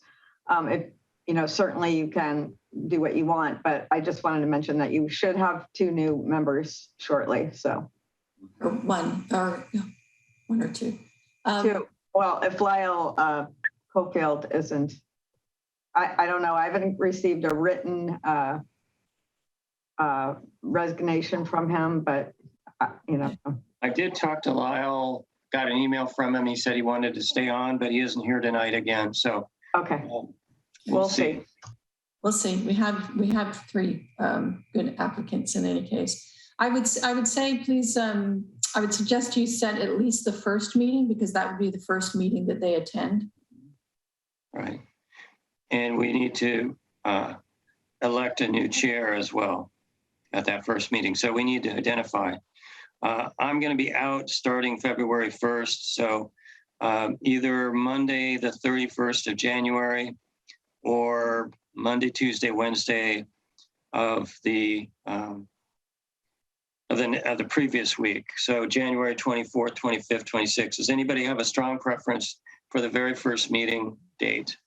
Speaker 2: Certainly you can do what you want, but I just wanted to mention that you should have 2 new members shortly, so.
Speaker 5: Or one or 2.
Speaker 2: 2. Well, if Lyle Cofield isn't, I don't know. I haven't received a written resignation from him, but
Speaker 1: I did talk to Lyle got an email from him. He said he wanted to stay on, but he isn't here tonight again. So
Speaker 2: Okay, we'll see.
Speaker 5: We'll see. We have three good applicants in any case. I would say, please, I would suggest you set at least the first meeting, because that would be the first meeting that they attend.
Speaker 1: Right. And we need to elect a new chair as well at that first meeting. So we need to identify. I'm going to be out starting February 1st. So either Monday, the 31st of January, or Monday, Tuesday, Wednesday of the previous week. So January 24th, 25th, 26th. Does anybody have a strong preference for the very first meeting date?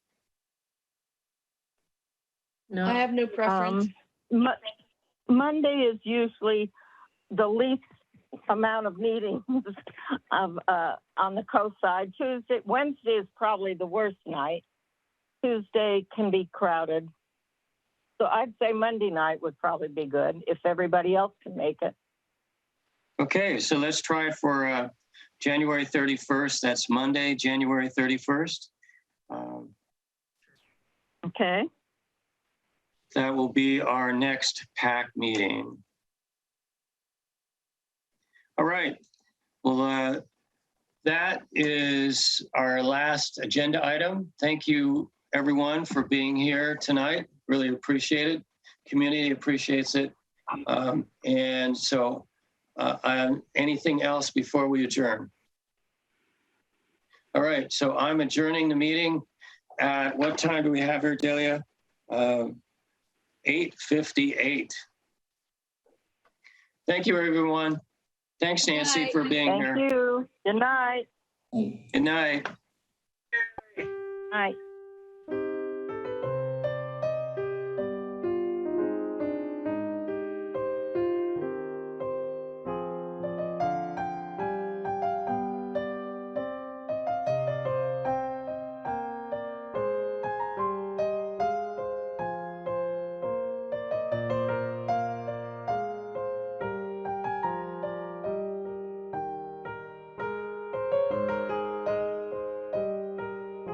Speaker 4: No.
Speaker 8: I have no preference.
Speaker 6: Monday is usually the least amount of meetings of, on the coast side. Wednesday is probably the worst night. Tuesday can be crowded. So I'd say Monday night would probably be good if everybody else can make it.
Speaker 1: Okay, so let's try it for January 31st. That's Monday, January 31st.
Speaker 6: Okay.
Speaker 1: That will be our next PAC meeting. All right. Well, that is our last agenda item. Thank you, everyone, for being here tonight. Really appreciate it. Community appreciates it. And so anything else before we adjourn? All right, so I'm adjourning the meeting. At what time do we have here, Delia? 8:58. Thank you, everyone. Thanks, Nancy, for being here.
Speaker 6: Thank you. Good night.
Speaker 1: Good night.
Speaker 6: Night.